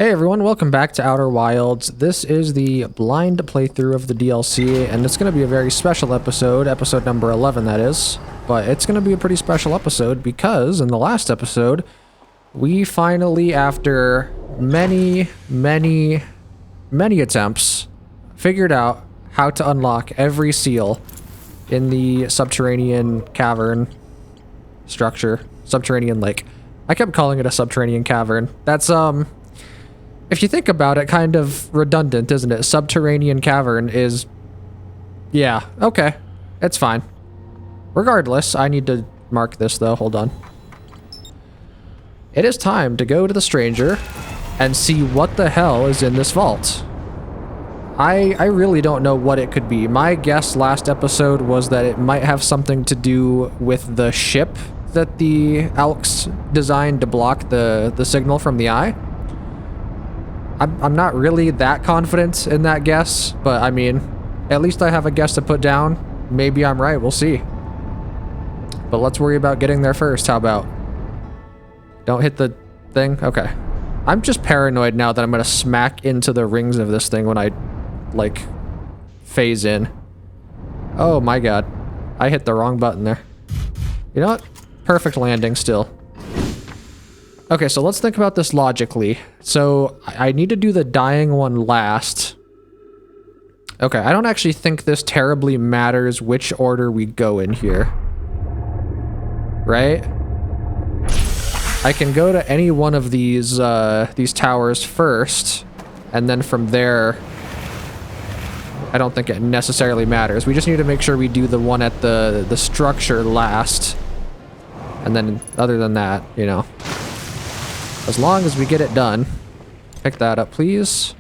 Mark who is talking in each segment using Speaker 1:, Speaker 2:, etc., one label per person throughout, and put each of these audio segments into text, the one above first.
Speaker 1: Hey everyone, welcome back to Outer Wilds. This is the blind playthrough of the DLC, and it's going to be a very special episode number 11 that is. But it's going to be a pretty special episode because in the last episode, we finally, after many attempts, figured out how to unlock every seal in the subterranean cavern structure. Subterranean lake. I kept calling it a subterranean cavern. That's, if you think about it, kind of redundant, isn't it? Subterranean cavern is... Yeah, okay. It's fine. Regardless, I need to mark this, though. Hold on. It is time to go to the stranger and see what the hell is in this vault. I really don't know what it could be. My guess last episode was that it might have something to do with the ship that the Alks designed to block the signal from the eye. I'm not really that confident in that guess, but I mean, at least I have a guess to put down. Maybe I'm right, we'll see. But let's worry about getting there first, how about? Don't hit the thing? Okay. I'm just paranoid now that I'm gonna smack into the rings of this thing when I, like, phase in. Oh my god. I hit the wrong button there. You know what? Perfect landing still. Okay, so let's think about this logically. So, I need to do the dying one last. Okay, I don't actually think this terribly matters which order we go in here. Right? I can go to any one of these towers first, and then from there, I don't think it necessarily matters. We just need to make sure we do the one at the structure last. And then, other than that, you know. As long as we get it done. Pick that up, please.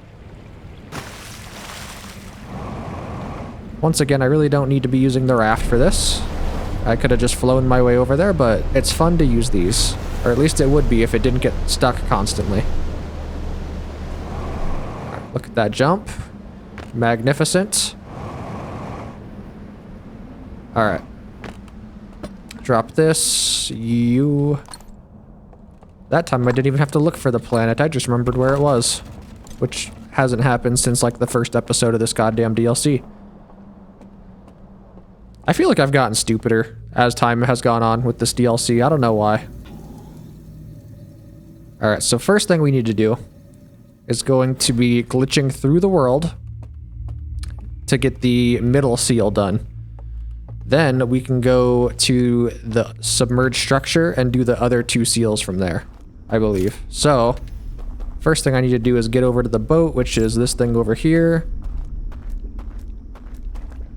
Speaker 1: Once again, I really don't need to be using the raft for this. I could have just flown my way over there, but it's fun to use these. Or at least it would be if it didn't get stuck constantly. Right, look at that jump. Magnificent. Alright. Drop this. You... That time I didn't even have to look for the planet, I just remembered where it was. Which hasn't happened since like the first episode of this goddamn DLC. I feel like I've gotten stupider as time has gone on with this DLC, I don't know why. Alright, so first thing we need to do is going to be glitching through the world to get the middle seal done. Then we can go to the submerged structure and do the other two seals from there, I believe. So, first thing I need to do is get over to the boat, which is this thing over here.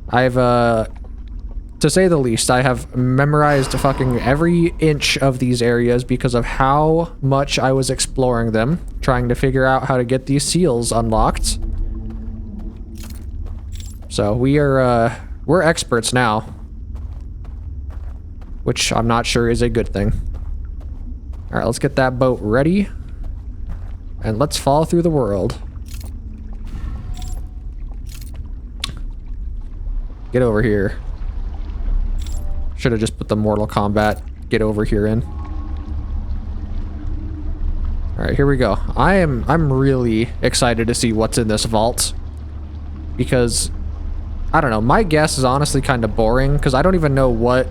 Speaker 1: I've, to say the least, I have memorized fucking every inch of these areas because of how much I was exploring them, trying to figure out how to get these seals unlocked. So, we're experts now. Which I'm not sure is a good thing. Alright, let's get that boat ready. And let's fall through the world. Get over here. Should have just put the Mortal Kombat get over here in. Alright, here we go. I'm really excited to see what's in this vault. Because, I don't know, my guess is honestly kind of boring, because I don't even know what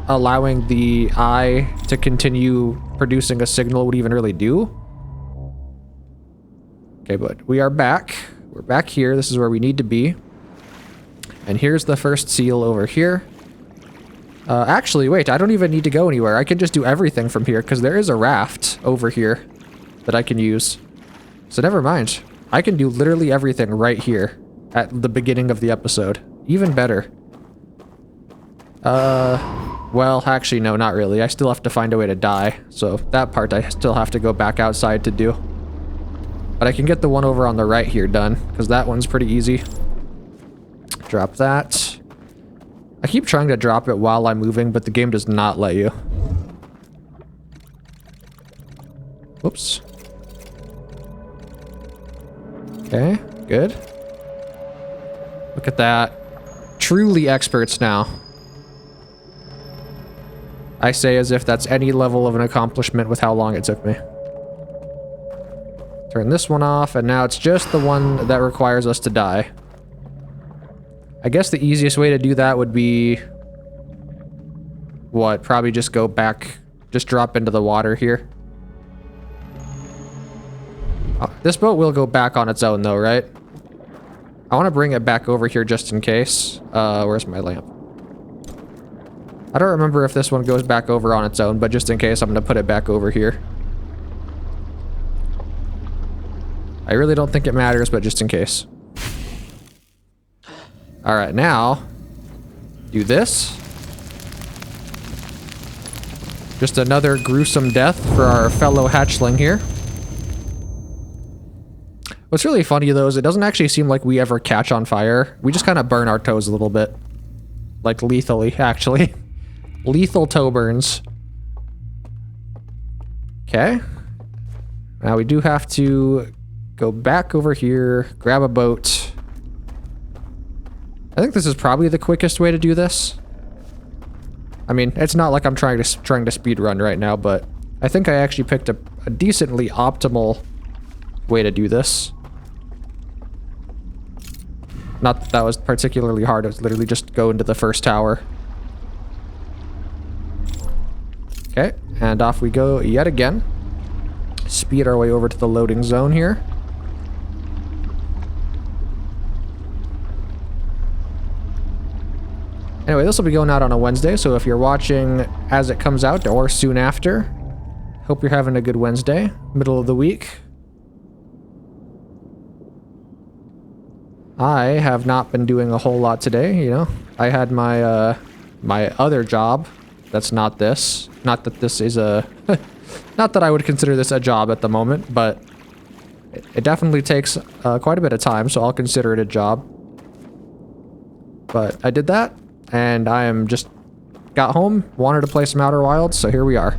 Speaker 1: allowing the eye to continue producing a signal would even really do. Okay, but we are back. We're back here. This is where we need to be. And here's the first seal over here. Actually, wait, I don't even need to go anywhere. I can just do everything from here, because there is a raft over here that I can use. So never mind. I can do literally everything right here at the beginning of the episode. Even better. Well, actually, no, not really. I still have to find a way to die, so that part I still have to go back outside to do. But I can get the one over on the right here done, because that one's pretty easy. Drop that. I keep trying to drop it while I'm moving, but the game does not let you. Whoops. Okay, good. Look at that. Truly experts now. I say as if that's any level of an accomplishment with how long it took me. Turn this one off, and now it's just the one that requires us to die. I guess the easiest way to do that would be... what? Probably just go back, just drop into the water here. Oh, this boat will go back on its own though, right? I want to bring it back over here just in case. Where's my lamp? I don't remember if this one goes back over on its own, but just in case, I'm going to put it back over here. I really don't think it matters, but just in case. Alright, now, do this. Just another gruesome death for our fellow hatchling here. What's really funny, though, is it doesn't actually seem like we ever catch on fire. We just kind of burn our toes a little bit. Like, lethally, actually. Lethal toe burns. Okay. Now we do have to go back over here, grab a boat. I think this is probably the quickest way to do this. I mean, it's not like I'm trying to speed run right now, but I think I actually picked a decently optimal way to do this. Not that that was particularly hard, it was literally just go into the first tower. Okay, and off we go yet again. Speed our way over to the loading zone here. Anyway, this will be going out on a Wednesday, so if you're watching as it comes out or soon after, hope you're having a good Wednesday, middle of the week. I have not been doing a whole lot today, you know. I had my my other job. That's not this. Not that this is a... not that I would consider this a job at the moment, but it definitely takes quite a bit of time, so I'll consider it a job. But I did that, and I am just... got home, wanted to play some Outer Wilds, so here we are.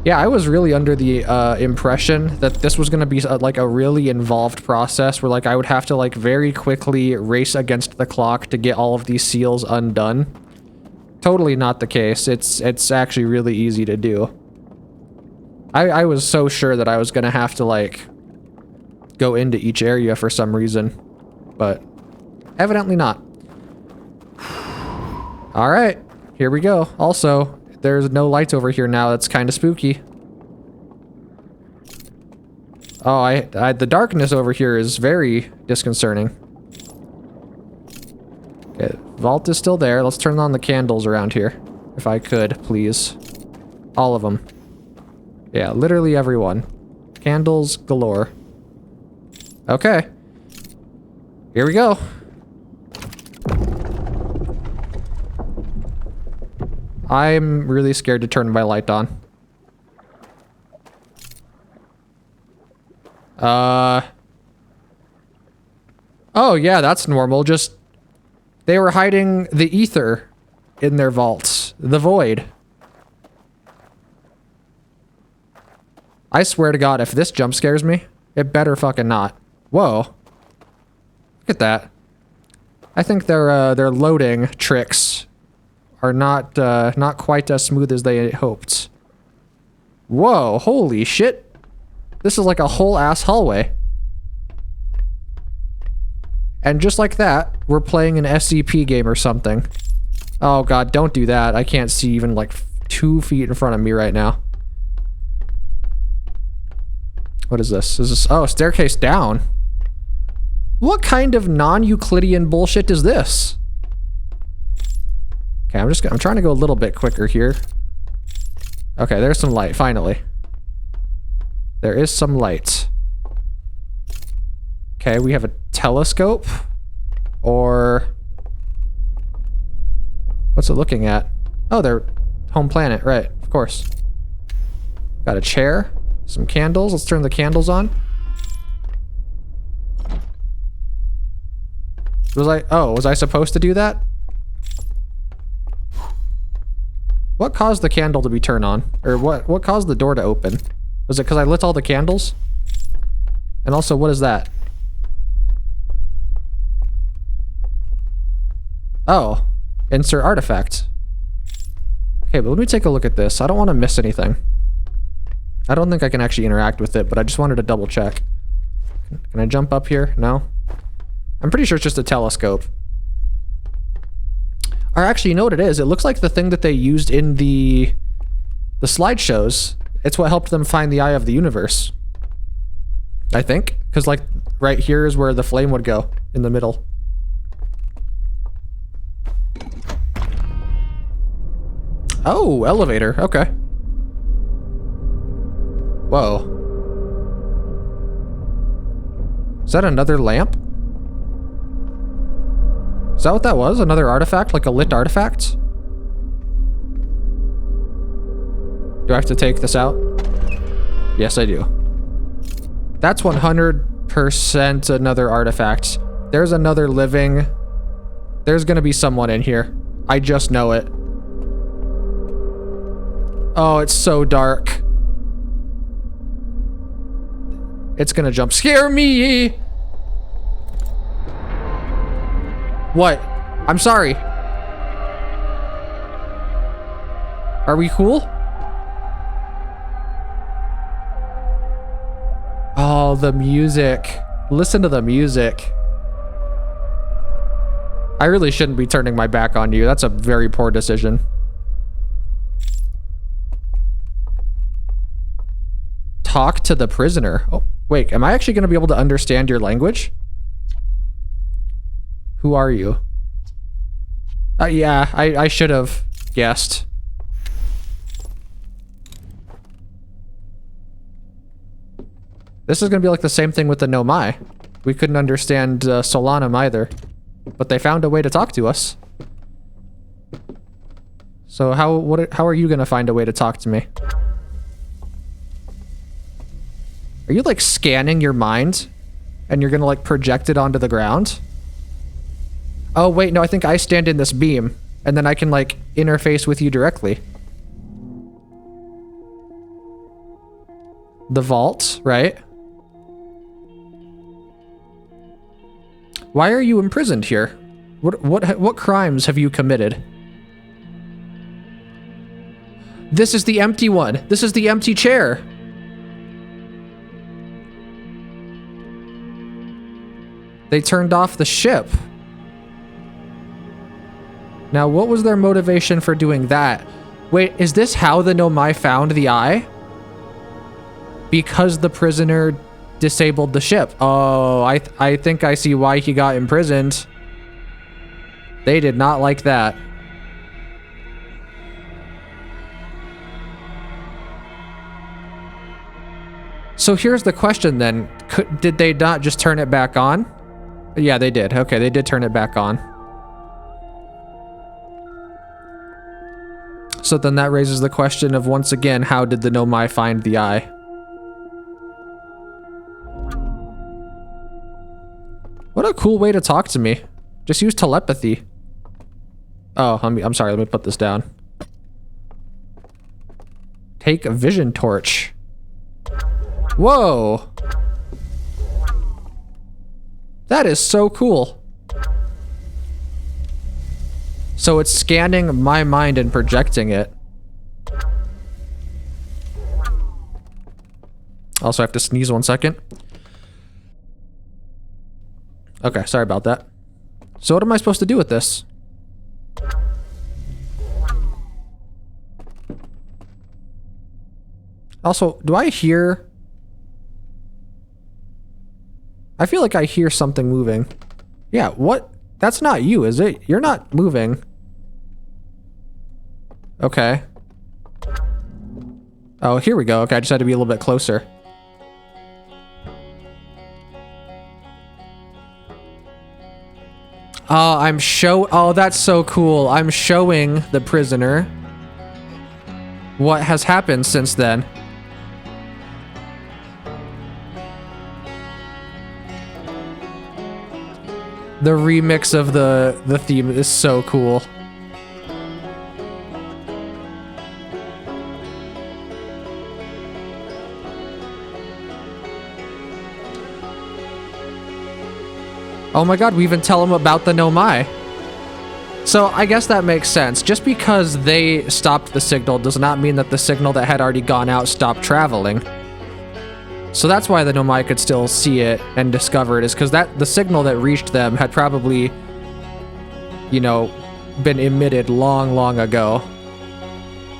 Speaker 1: Yeah, I was really under the impression that this was going to be like a really involved process where like I would have to like very quickly race against the clock to get all of these seals undone. Totally not the case. It's actually really easy to do. I was so sure that I was going to have to like go into each area for some reason, but evidently not. All right, here we go. Also, there's no lights over here now. That's kind of spooky. Oh, the darkness over here is very disconcerting. Okay, vault is still there. Let's turn on the candles around here. If I could, please. All of them. Yeah, literally everyone. Candles galore. Okay. Here we go. I'm really scared to turn my light on. Oh yeah, that's normal. Just... they were hiding the ether in their vaults. The void. I swear to God, if this jump scares me, it better fucking not. Whoa. Look at that. I think their loading tricks are not quite as smooth as they hoped. Whoa, holy shit. This is like a whole ass hallway. And just like that, we're playing an SCP game or something. Oh god, don't do that. I can't see even like 2 feet in front of me right now. What is this? Is this... oh, staircase down. What kind of non-Euclidean bullshit is this? Okay, I'm trying to go a little bit quicker here. Okay, there's some light, finally. There is some light. Okay, we have a telescope. Or... what's it looking at? Oh, they're home planet, right, of course. Got a chair, some candles. Let's turn the candles on. Was I supposed to do that? What caused the candle to be turned on? Or what caused the door to open? Was it because I lit all the candles? And also, what is that? Oh, insert artifact. Okay, but let me take a look at this. I don't want to miss anything. I don't think I can actually interact with it, but I just wanted to double check. Can I jump up here? No? I'm pretty sure it's just a telescope. Or actually, you know what it is? It looks like the thing that they used in the slideshows. It's what helped them find the eye of the universe. I think. Because, like, right here is where the flame would go. In the middle. Oh, elevator. Okay. Whoa. Is that another lamp? Is that what that was? Another artifact? Like a lit artifact? Do I have to take this out? Yes, I do. That's 100% another artifact. There's another living. There's gonna be someone in here. I just know it. Oh, it's so dark. It's gonna jump scare me! What? I'm sorry. Are we cool? Oh, the music. Listen to the music. I really shouldn't be turning my back on you. That's a very poor decision. Talk to the prisoner. Oh, wait, am I actually going to be able to understand your language? Who are you? Yeah, I should have guessed. This is going to be like the same thing with the Nomai. We couldn't understand Solanum either. But they found a way to talk to us. So how are you going to find a way to talk to me? Are you like scanning your mind? And you're going to like project it onto the ground? Oh wait, no, I think I stand in this beam. And then I can like interface with you directly. The vault, right? Why are you imprisoned here? What crimes have you committed? This is the empty one. This is the empty chair. They turned off the ship. Now, what was their motivation for doing that? Wait, is this how the Nomai found the eye? Because the prisoner disabled the ship. Oh, I think I see why he got imprisoned. They did not like that. So here's the question then. Did they not just turn it back on? Yeah, they did. Okay, they did turn it back on. So then that raises the question of, once again, how did the Nomai find the eye? What a cool way to talk to me. Just use telepathy. Oh, I'm sorry, let me put this down. Take a vision torch. Whoa! That is so cool. So it's scanning my mind and projecting it. Also, I have to sneeze 1 second. Okay, sorry about that. So what am I supposed to do with this? Also, do I hear... I feel like I hear something moving. Yeah, what? That's not you, is it? You're not moving. Okay. Oh, here we go. Okay, I just had to be a little bit closer. Oh, oh, that's so cool. I'm showing the prisoner what has happened since then. The remix of the theme is so cool. Oh my god, we even tell him about the Nomai. So I guess that makes sense. Just because they stopped the signal does not mean that the signal that had already gone out stopped traveling. So that's why the Nomai could still see it and discover it, is because the signal that reached them had probably, you know, been emitted long, long ago.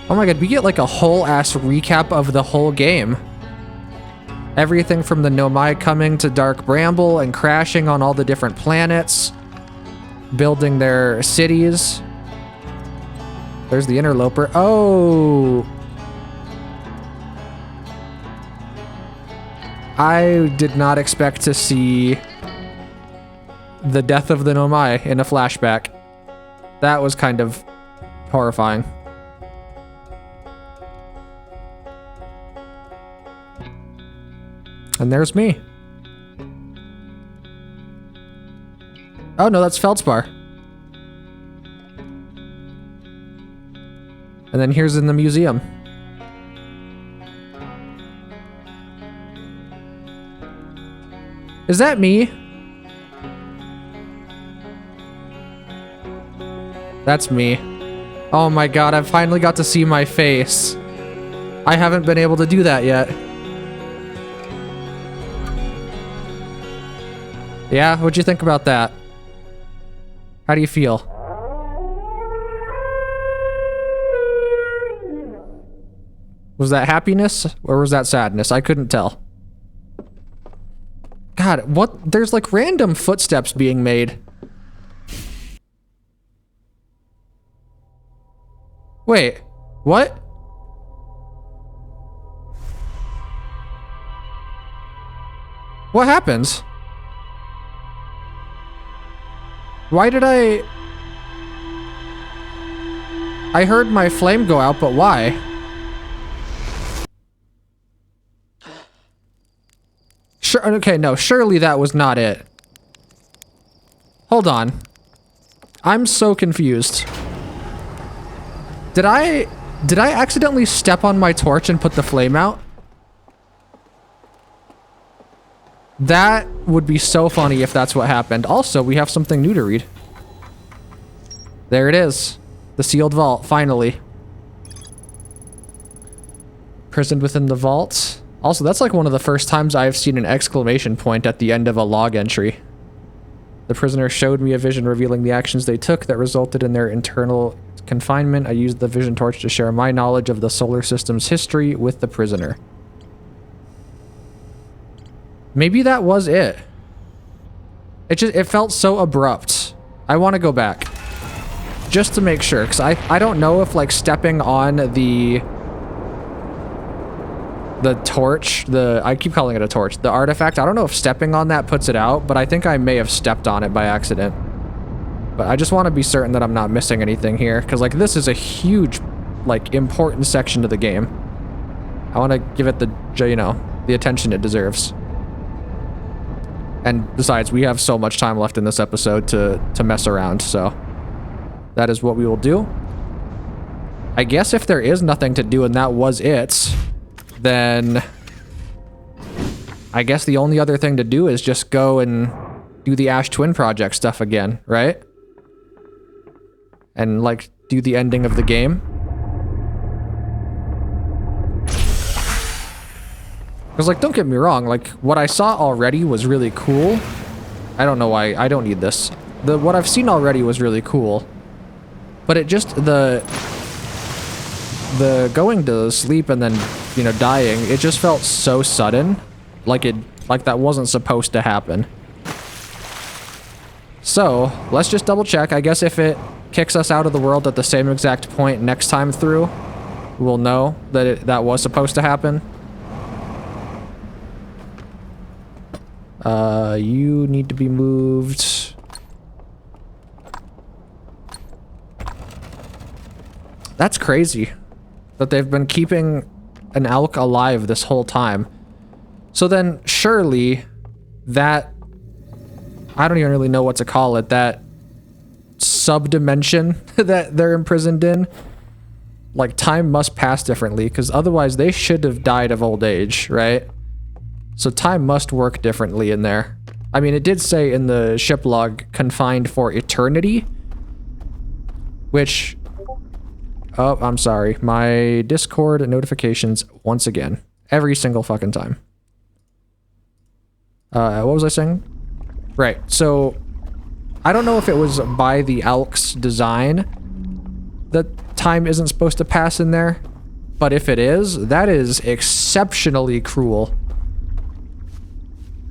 Speaker 1: Oh my god, we get like a whole ass recap of the whole game. Everything from the Nomai coming to Dark Bramble and crashing on all the different planets, building their cities. There's the interloper. Oh! I did not expect to see the death of the Nomai in a flashback. That was kind of horrifying. And there's me. Oh no, that's Feldspar. And then here's in the museum. Is that me? That's me. Oh my god, I finally got to see my face. I haven't been able to do that yet. Yeah, what'd you think about that? How do you feel? Was that happiness or was that sadness? I couldn't tell. God, what? There's like random footsteps being made. Wait, what? What happens? Why did I heard my flame go out, but why? Sure, okay, no, surely that was not it. Hold on. I'm so confused. Did I accidentally step on my torch and put the flame out? That would be so funny if that's what happened. Also, we have something new to read. There it is. The sealed vault, finally. Prisoned within the vault. Also, that's like one of the first times I've seen an exclamation point at the end of a log entry. The prisoner showed me a vision revealing the actions they took that resulted in their internal confinement. I used the vision torch to share my knowledge of the solar system's history with the prisoner. Maybe that was it. It felt so abrupt. I want to go back. Just to make sure, because I don't know if like stepping on the torch, I keep calling it a torch, the artifact, I don't know if stepping on that puts it out, but I think I may have stepped on it by accident. But I just want to be certain that I'm not missing anything here, because like this is a huge, like, important section of the game. I want to give it the, you know, the attention it deserves. And besides, we have so much time left in this episode to mess around, so that is what we will do. I guess if there is nothing to do and that was it, then I guess the only other thing to do is just go and do the Ash Twin Project stuff again, right? And like do the ending of the game. Because like, don't get me wrong, like what I saw already was really cool. I don't know why, I don't need this. What I've seen already was really cool. But it just, the going to sleep and then, you know, dying, it just felt so sudden. Like that wasn't supposed to happen. So, let's just double check. I guess if it kicks us out of the world at the same exact point next time through, we'll know that that was supposed to happen. You need to be moved. That's crazy that they've been keeping an elk alive this whole time. So then surely that, I don't even really know what to call it, that subdimension that they're imprisoned in, like time must pass differently, because otherwise they should have died of old age, right? So time must work differently in there. I mean, it did say in the ship log, confined for eternity. Which... Oh, I'm sorry. My Discord notifications once again. Every single fucking time. What was I saying? Right, so... I don't know if it was by the Alk's design that time isn't supposed to pass in there, but if it is, that is exceptionally cruel.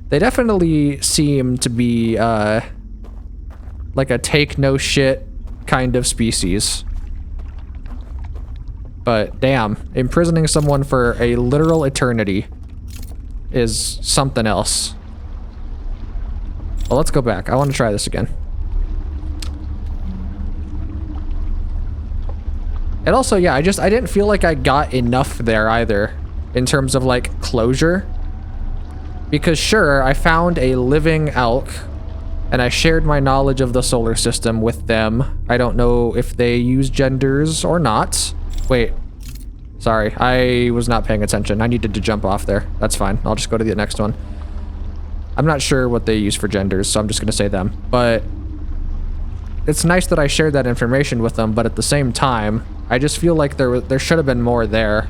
Speaker 1: They definitely seem to be, like a take-no-shit kind of species. But damn, imprisoning someone for a literal eternity is something else. Well, let's go back. I want to try this again. And also, yeah, I didn't feel like I got enough there either, in terms of, like, closure. Because sure, I found a living Alk, and I shared my knowledge of the solar system with them. I don't know if they use genders or not. Wait. Sorry, I was not paying attention. I needed to jump off there. That's fine. I'll just go to the next one. I'm not sure what they use for genders, so I'm just gonna say them. But it's nice that I shared that information with them, but at the same time, I just feel like there should have been more there.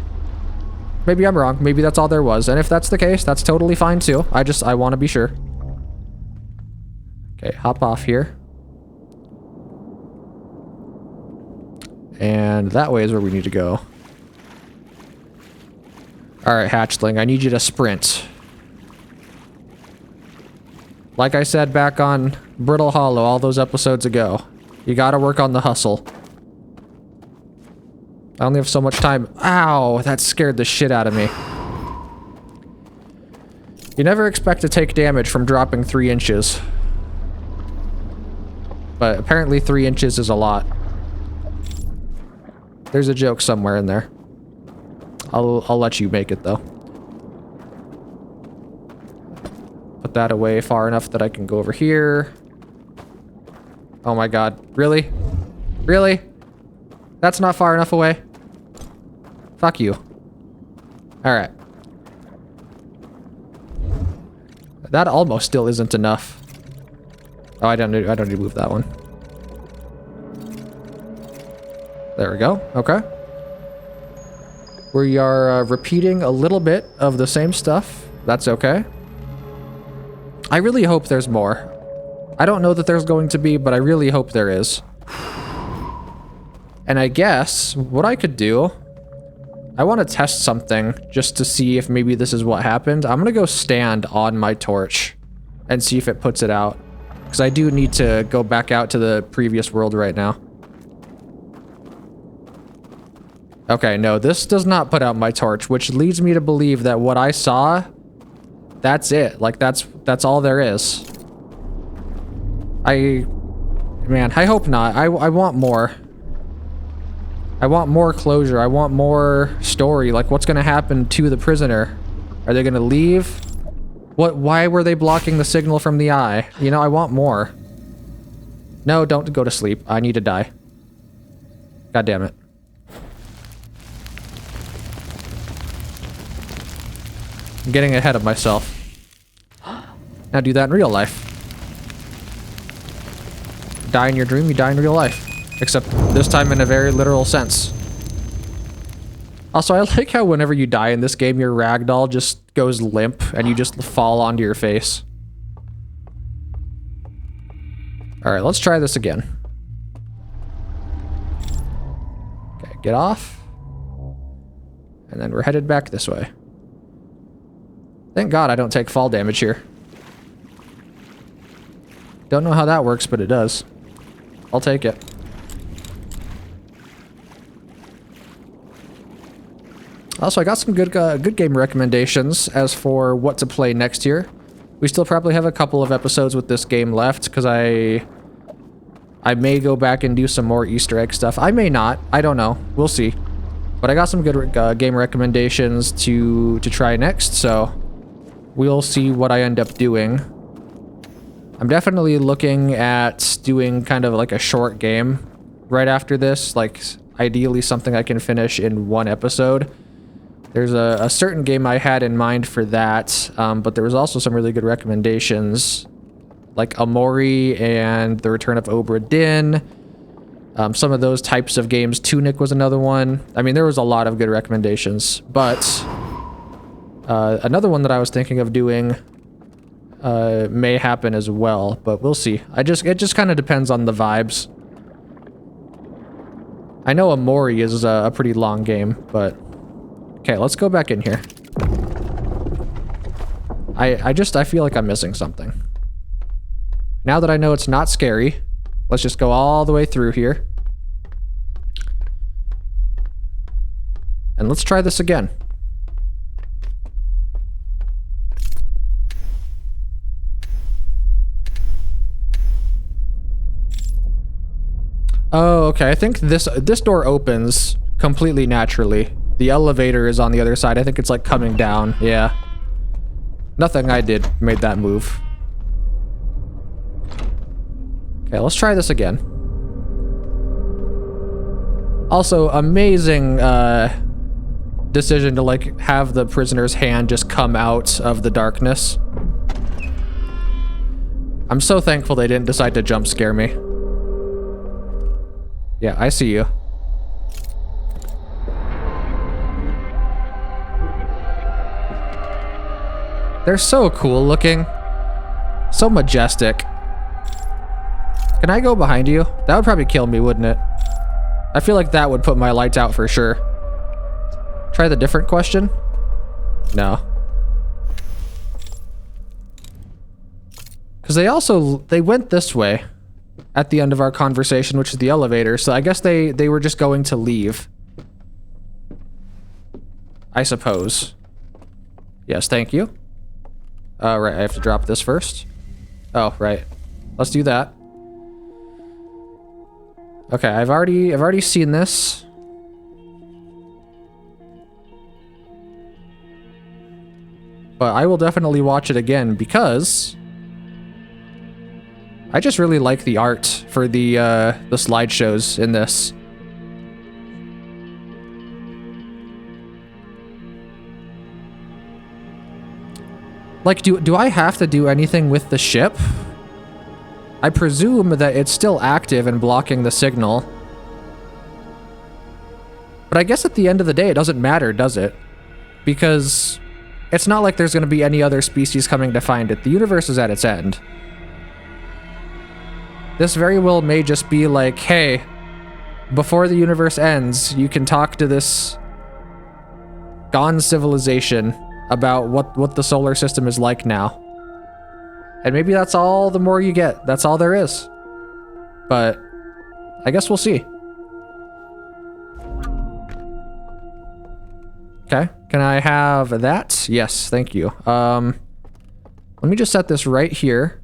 Speaker 1: Maybe I'm wrong. Maybe that's all there was. And if that's the case, that's totally fine too. I want to be sure. Okay, hop off here. And that way is where we need to go. Alright, hatchling, I need you to sprint. Like I said back on Brittle Hollow all those episodes ago, you gotta work on the hustle. I only have so much time. Ow, that scared the shit out of me. You never expect to take damage from dropping 3 inches. But apparently 3 inches is a lot. There's a joke somewhere in there. I'll let you make it though. Put that away far enough that I can go over here. Oh my god. Really? Really? That's not far enough away? Fuck you. Alright. That almost still isn't enough. Oh, I don't need to move that one. There we go. Okay. We are repeating a little bit of the same stuff. That's okay. I really hope there's more. I don't know that there's going to be, but I really hope there is. And I guess what I could do... I want to test something just to see if maybe this is what happened. I'm going to go stand on my torch and see if it puts it out. Because I do need to go back out to the previous world right now. Okay, no, this does not put out my torch, which leads me to believe that what I saw, that's it. Like, that's all there is. Man, I hope not. I want more. I want more closure. I want more story. Like, what's gonna happen to the prisoner? Are they gonna leave? Why were they blocking the signal from the eye? You know, I want more. No, don't go to sleep. I need to die. God damn it. I'm getting ahead of myself. Now do that in real life. Die in your dream, you die in real life. Except this time in a very literal sense. Also, I like how whenever you die in this game, your ragdoll just goes limp and you just fall onto your face. Alright, let's try this again. Okay, get off. And then we're headed back this way. Thank God I don't take fall damage here. Don't know how that works, but it does. I'll take it. Also, I got some good game recommendations as for what to play next year. We still probably have a couple of episodes with this game left, because I may go back and do some more Easter egg stuff. I may not. I don't know. We'll see. But I got some good game recommendations to try next, so we'll see what I end up doing. I'm definitely looking at doing kind of like a short game right after this, like ideally something I can finish in one episode. There's a certain game I had in mind for that, but there was also some really good recommendations, like Amori and The Return of Obra Dinn, Some of those types of games. Tunic was another one. I mean, there was a lot of good recommendations, but another one that I was thinking of doing may happen as well, but we'll see. It just kind of depends on the vibes. I know Amori is a pretty long game, but okay, let's go back in here. I feel like I'm missing something. Now that I know it's not scary, let's just go all the way through here. And let's try this again. Oh, okay. I think this door opens completely naturally. The elevator is on the other side. I think it's like coming down. Yeah. Nothing I did made that move. Okay, let's try this again. Also, amazing decision to like have the prisoner's hand just come out of the darkness. I'm so thankful they didn't decide to jump scare me. Yeah, I see you. They're so cool looking. So majestic. Can I go behind you? That would probably kill me, wouldn't it? I feel like that would put my lights out for sure. Try the different question? No. Because they went this way at the end of our conversation, which is the elevator, so I guess they were just going to leave. I suppose. Yes, thank you. Right, I have to drop this first. Oh, right. Let's do that. Okay, I've already seen this. But I will definitely watch it again because I just really like the art for the slideshows in this. Like, do I have to do anything with the ship? I presume that it's still active and blocking the signal. But I guess at the end of the day, it doesn't matter, does it? Because it's not like there's going to be any other species coming to find it. The universe is at its end. This very well may just be like, hey, before the universe ends, you can talk to this gone civilization about what the solar system is like now. And maybe that's all the more you get. That's all there is. But I guess we'll see. Okay, can I have that? Yes, thank you. Let me just set this right here.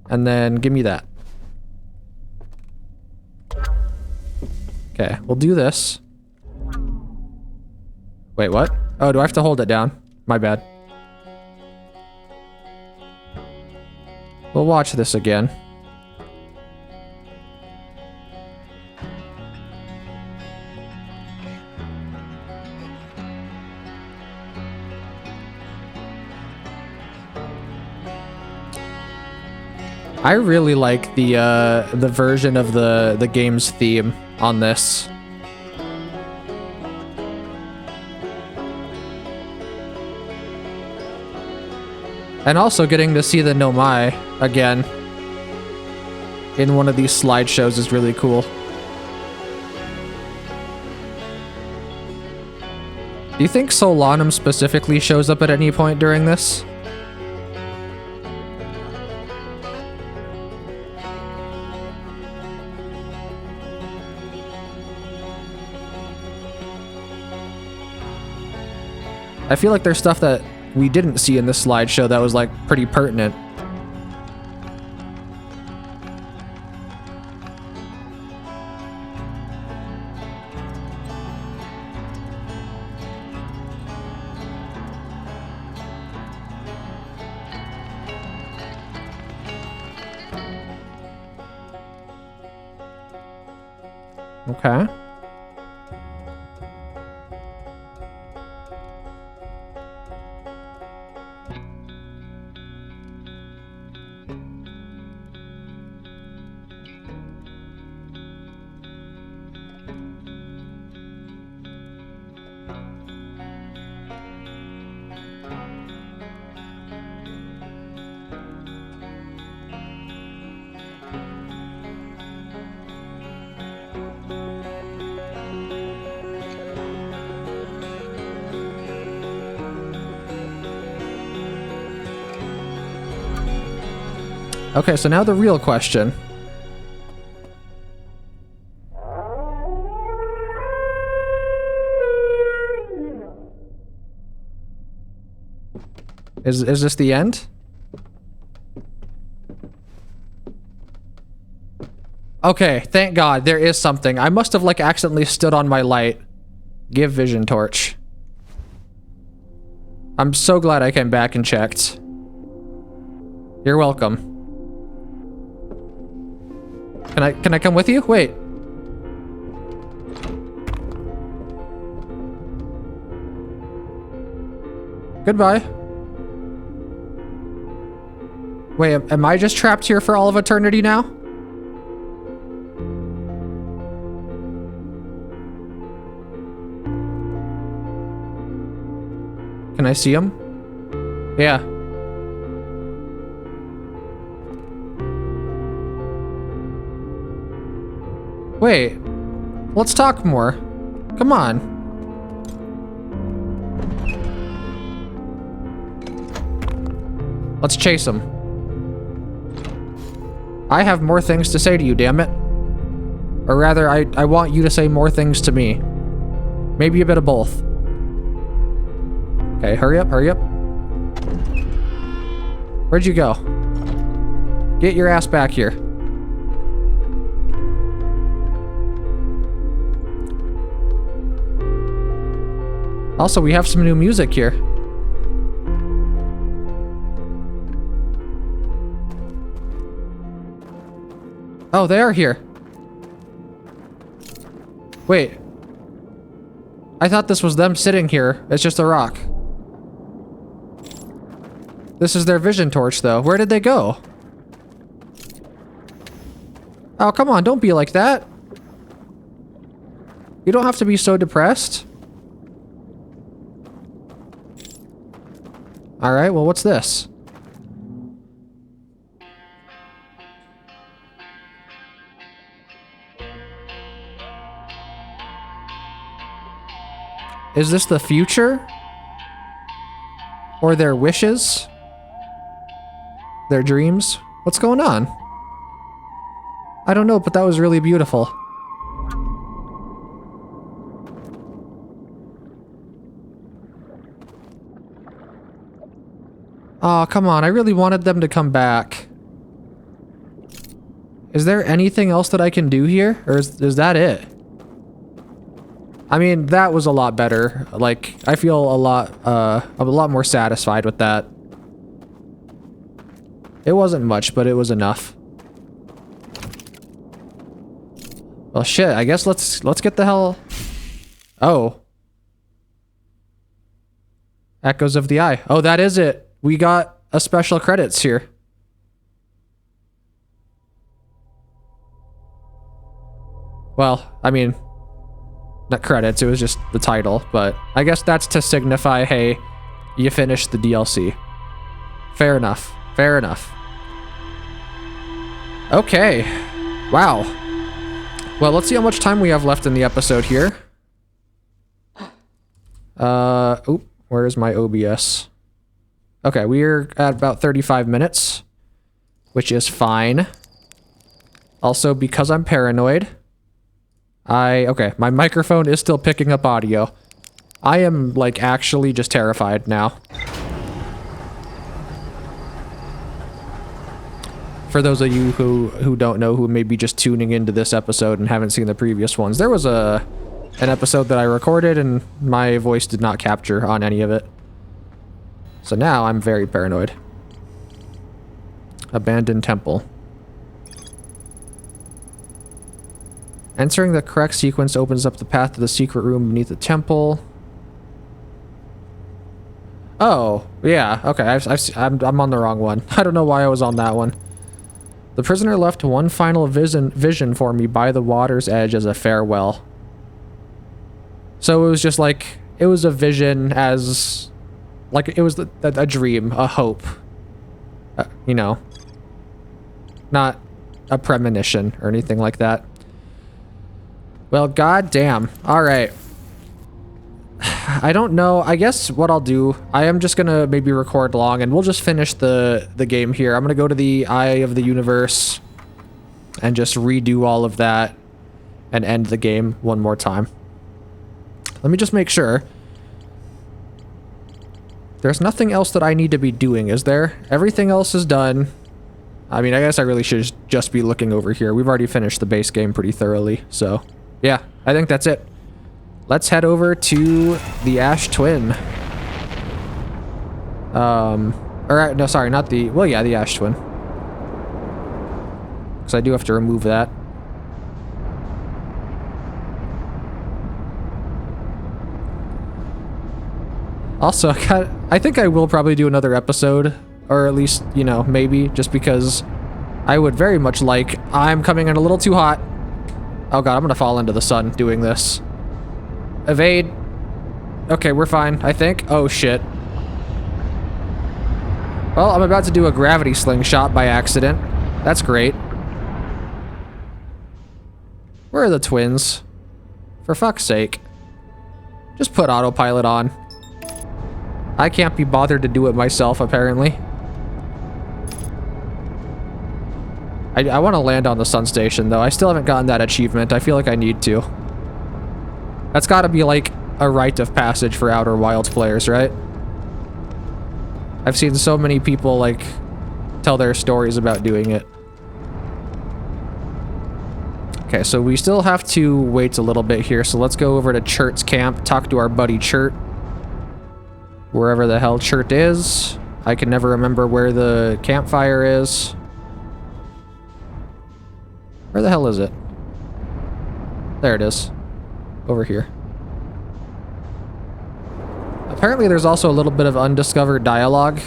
Speaker 1: And then give me that. Okay, we'll do this. Wait, what? Oh, do I have to hold it down? My bad. We'll watch this again. I really like the version of the game's theme on this. And also getting to see the Nomai again in one of these slideshows is really cool. Do you think Solanum specifically shows up at any point during this? I feel like there's stuff that we didn't see in this slideshow that was like pretty pertinent. Okay. Okay, so now the real question. Is this the end? Okay, thank God, there is something. I must have like accidentally stood on my light. Give vision torch. I'm so glad I came back and checked. You're welcome. Can I come with you? Wait. Goodbye. Wait, am I just trapped here for all of eternity now? Can I see him? Yeah. Wait. Let's talk more. Come on. Let's chase him. I have more things to say to you, damn it. Or rather, I want you to say more things to me. Maybe a bit of both. Okay, hurry up, hurry up. Where'd you go? Get your ass back here. Also, we have some new music here. Oh, they are here. Wait. I thought this was them sitting here. It's just a rock. This is their vision torch, though. Where did they go? Oh, come on. Don't be like that. You don't have to be so depressed. Alright, well, what's this? Is this the future? Or their wishes? Their dreams? What's going on? I don't know, but that was really beautiful. Oh, come on. I really wanted them to come back. Is there anything else that I can do here? Or is that it? I mean, that was a lot better. Like, I feel a lot more satisfied with that. It wasn't much, but it was enough. Well, shit, I guess let's get the hell... Oh. Echoes of the Eye. Oh, that is it. We got a special credits here. Well, I mean... Not credits, it was just the title, but I guess that's to signify, hey, you finished the DLC. Fair enough. Fair enough. Okay. Wow. Well, let's see how much time we have left in the episode here. Oop, where's my OBS? Okay, we're at about 35 minutes, which is fine. Also, because I'm paranoid, okay, my microphone is still picking up audio. I am, like, actually just terrified now. For those of you who don't know, who may be just tuning into this episode and haven't seen the previous ones, there was an episode that I recorded and my voice did not capture on any of it. So now I'm very paranoid. Abandoned temple. Entering the correct sequence opens up the path to the secret room beneath the temple. Oh, yeah, okay, I'm on the wrong one. I don't know why I was on that one. The prisoner left one final vision for me by the water's edge as a farewell. So it was just like, it was a vision as, like, it was a dream, a hope. You know, not a premonition or anything like that. Well, goddamn. All right. I don't know. I guess what I'll do, I am just gonna maybe record long and we'll just finish the game here. I'm gonna go to the Eye of the Universe and just redo all of that and end the game one more time. Let me just make sure. There's nothing else that I need to be doing, is there? Everything else is done. I mean, I guess I really should just be looking over here. We've already finished the base game pretty thoroughly, so yeah, I think that's it. Let's head over to the Ash Twin. Or, no, sorry, not the... Well, yeah, the Ash Twin. Because I do have to remove that. Also, I think I will probably do another episode. Or at least, you know, maybe. Just because I would very much like... I'm coming in a little too hot. Oh god, I'm gonna fall into the sun doing this. Evade. Okay, we're fine, I think. Oh, shit. Well, I'm about to do a gravity slingshot by accident. That's great. Where are the twins? For fuck's sake. Just put autopilot on. I can't be bothered to do it myself, apparently. I want to land on the sun station, though. I still haven't gotten that achievement. I feel like I need to. That's gotta be like a rite of passage for Outer Wilds players, right? I've seen so many people like tell their stories about doing it. Okay, so we still have to wait a little bit here, so let's go over to Chert's camp, talk to our buddy Chert. Wherever the hell Chert is. I can never remember where the campfire is. Where the hell is it? There it is. Over here. Apparently there's also a little bit of undiscovered dialogue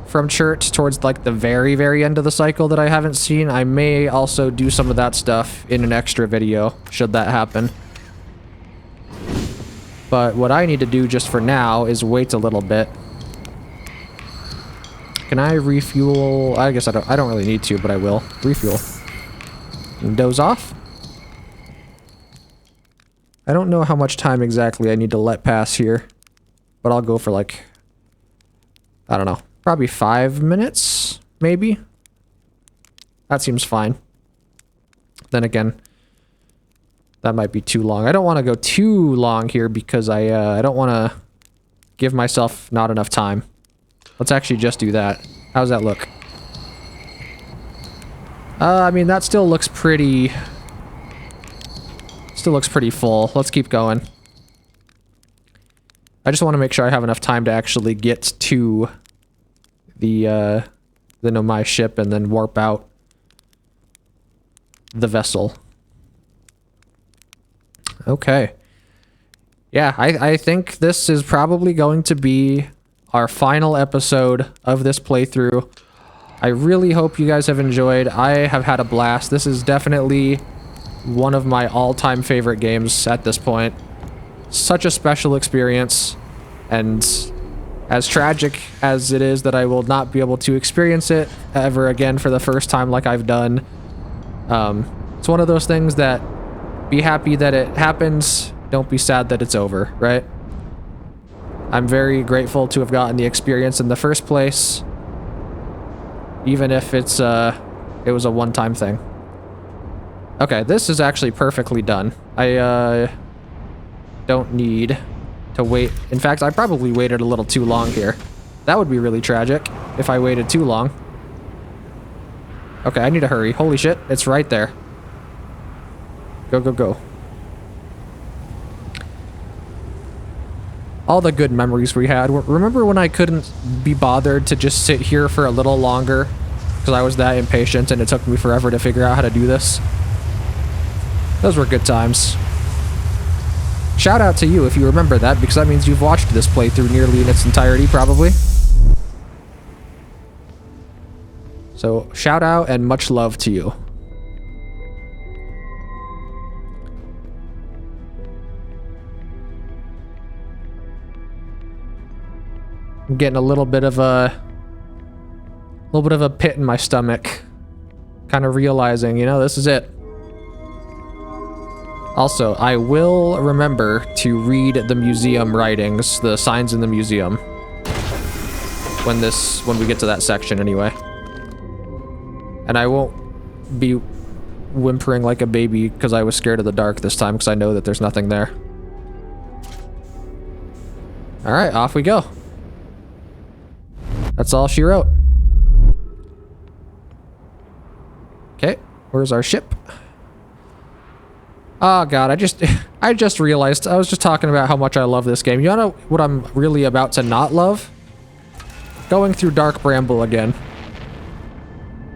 Speaker 1: from Chert towards like the very, very end of the cycle that I haven't seen. I may also do some of that stuff in an extra video, should that happen. But what I need to do just for now is wait a little bit. Can I refuel? I guess I don't really need to, but I will. Refuel. And doze off. I don't know how much time exactly I need to let pass here, but I'll go for like, I don't know, probably 5 minutes, maybe? That seems fine. Then again, that might be too long. I don't want to go too long here because I don't want to give myself not enough time. Let's actually just do that. How's that look? I mean, that still looks pretty... Still looks pretty full. Let's keep going. I just want to make sure I have enough time to actually get to the Nomai ship and then warp out the vessel. Okay. Yeah, I think this is probably going to be our final episode of this playthrough. I really hope you guys have enjoyed. I have had a blast. This is definitely one of my all-time favorite games at this point. Such a special experience, and as tragic as it is that I will not be able to experience it ever again for the first time like I've done, it's one of those things that be happy that it happens, don't be sad that it's over, right? I'm very grateful to have gotten the experience in the first place, even if it was a one-time thing. Okay, this is actually perfectly done. I don't need to wait. In fact, I probably waited a little too long here. That would be really tragic if I waited too long. Okay, I need to hurry. Holy shit, it's right there. Go, go, go. All the good memories we had. Remember when I couldn't be bothered to just sit here for a little longer because I was that impatient and it took me forever to figure out how to do this? Those were good times. Shout out to you if you remember that, because that means you've watched this playthrough nearly in its entirety, probably. So, shout out and much love to you. I'm getting a little bit of a pit in my stomach. Kind of realizing, you know, this is it. Also, I will remember to read the museum writings, the signs in the museum. When we get to that section anyway. And I won't be whimpering like a baby because I was scared of the dark this time because I know that there's nothing there. Alright, off we go. That's all she wrote. Okay, where's our ship? Oh god, I just realized, I was just talking about how much I love this game. You know what I'm really about to not love? Going through Dark Bramble again.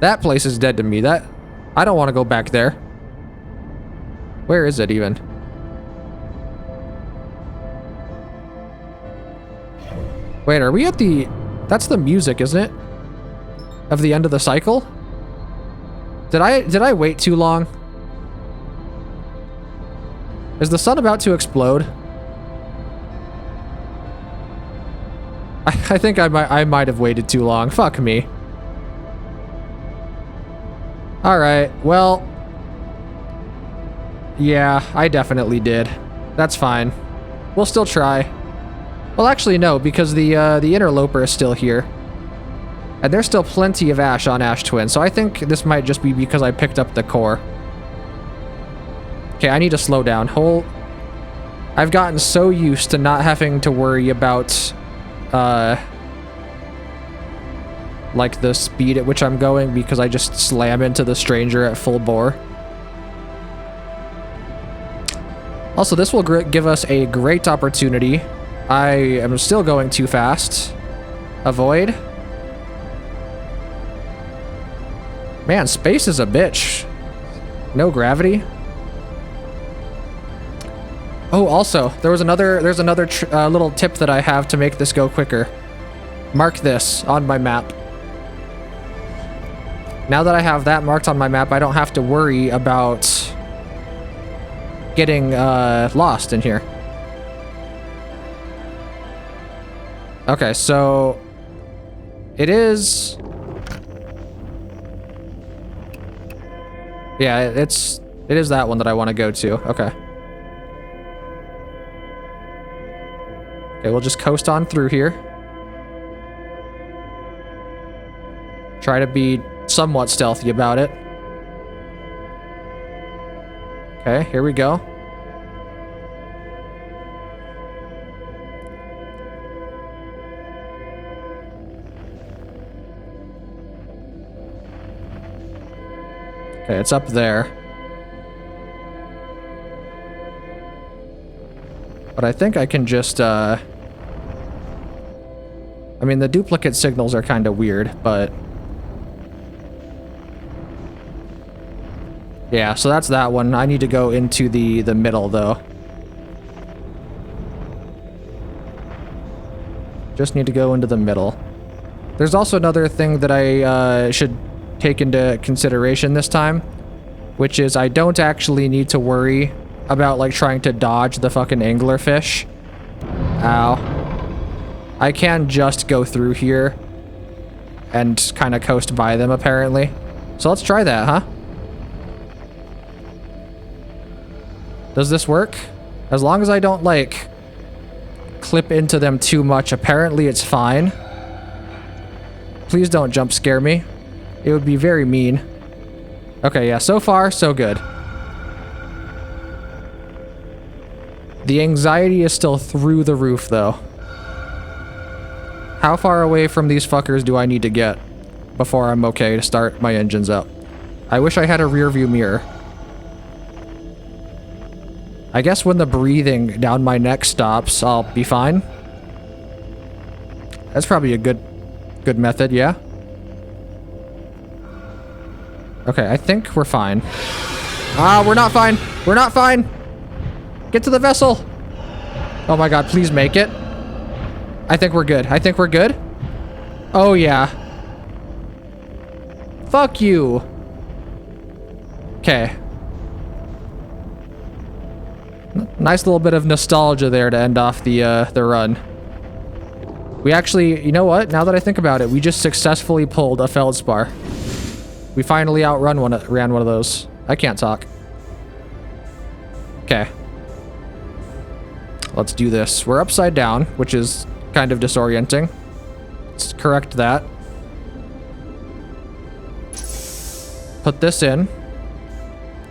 Speaker 1: That place is dead to me. I don't want to go back there. Where is it even? Wait, are we at the... That's the music, isn't it? Of the end of the cycle? Did I wait too long? Is the sun about to explode? I think I might have waited too long. Fuck me. Alright, well... Yeah, I definitely did. That's fine. We'll still try. Well, actually, no, because the interloper is still here. And there's still plenty of ash on Ash Twin, so I think this might just be because I picked up the core. Okay, I need to slow down. I've gotten so used to not having to worry about... like the speed at which I'm going because I just slam into the stranger at full bore. Also, this will give us a great opportunity. I am still going too fast. Avoid. Man, space is a bitch. No gravity. Oh, also, there's another little tip that I have to make this go quicker. Mark this on my map. Now that I have that marked on my map, I don't have to worry about getting lost in here. Okay, so it is... Yeah, it is that one that I want to go to. Okay. Okay, we'll just coast on through here. Try to be somewhat stealthy about it. Okay, here we go. Okay, it's up there. But I think I can just, I mean, the duplicate signals are kind of weird, but... Yeah, so that's that one. I need to go into the middle, though. Just need to go into the middle. There's also another thing that I should take into consideration this time, which is I don't actually need to worry about, like, trying to dodge the fucking anglerfish. Ow. I can just go through here and kind of coast by them, apparently. So let's try that, huh? Does this work? As long as I don't, like, clip into them too much, apparently it's fine. Please don't jump scare me. It would be very mean. Okay, yeah, so far, so good. The anxiety is still through the roof, though. How far away from these fuckers do I need to get before I'm okay to start my engines up? I wish I had a rear view mirror. I guess when the breathing down my neck stops, I'll be fine. That's probably a good method, yeah? Okay, I think we're fine. Ah, we're not fine. We're not fine. Get to the vessel. Oh my god, please make it. I think we're good. I think we're good. Oh yeah. Fuck you. Okay. Nice little bit of nostalgia there to end off the run. We actually, you know what? Now that I think about it, we just successfully pulled a feldspar. We finally ran one of those. I can't talk. Okay. Let's do this. We're upside down, which is kind of disorienting. Let's correct that. Put this in.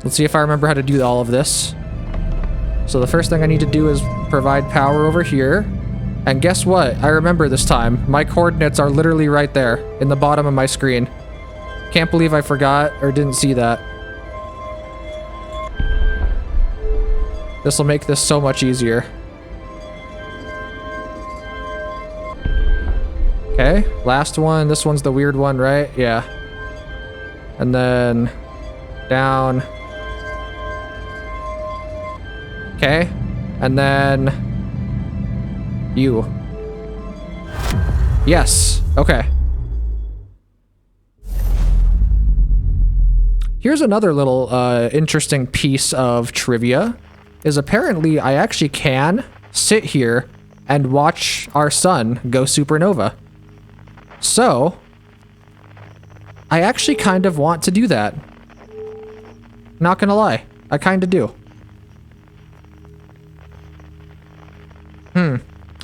Speaker 1: Let's see if I remember how to do all of this. So the first thing I need to do is provide power over here. And guess what? I remember this time. My coordinates are literally right there in the bottom of my screen. Can't believe I forgot or didn't see that. This will make this so much easier. Okay, last one. This one's the weird one, right? Yeah. And then down. Okay. And then you. Yes. Okay. Here's another little interesting piece of trivia. Is apparently I actually can sit here and watch our sun go supernova. So, I actually kind of want to do that. Not gonna lie, I kind of do.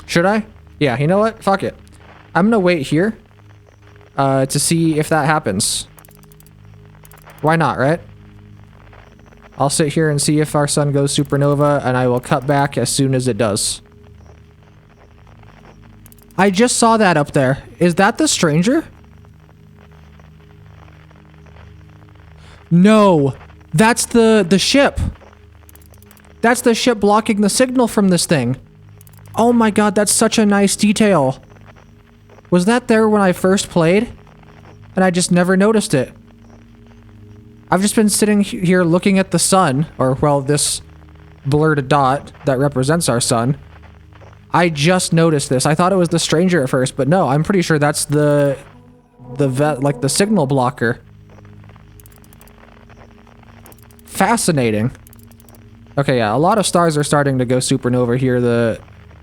Speaker 1: Should I? Yeah, you know what? Fuck it. I'm gonna wait here to see if that happens. Why not, right? I'll sit here and see if our sun goes supernova, and I will cut back as soon as it does. I just saw that up there. Is that the stranger? No, that's the ship. That's the ship blocking the signal from this thing. Oh my god, that's such a nice detail. Was that there when I first played? And I just never noticed it. I've just been sitting here looking at the sun, or well, this blurred dot that represents our sun. I just noticed this. I thought it was the stranger at first, but no, I'm pretty sure that's the signal blocker. Fascinating. Okay, yeah, a lot of stars are starting to go supernova here. The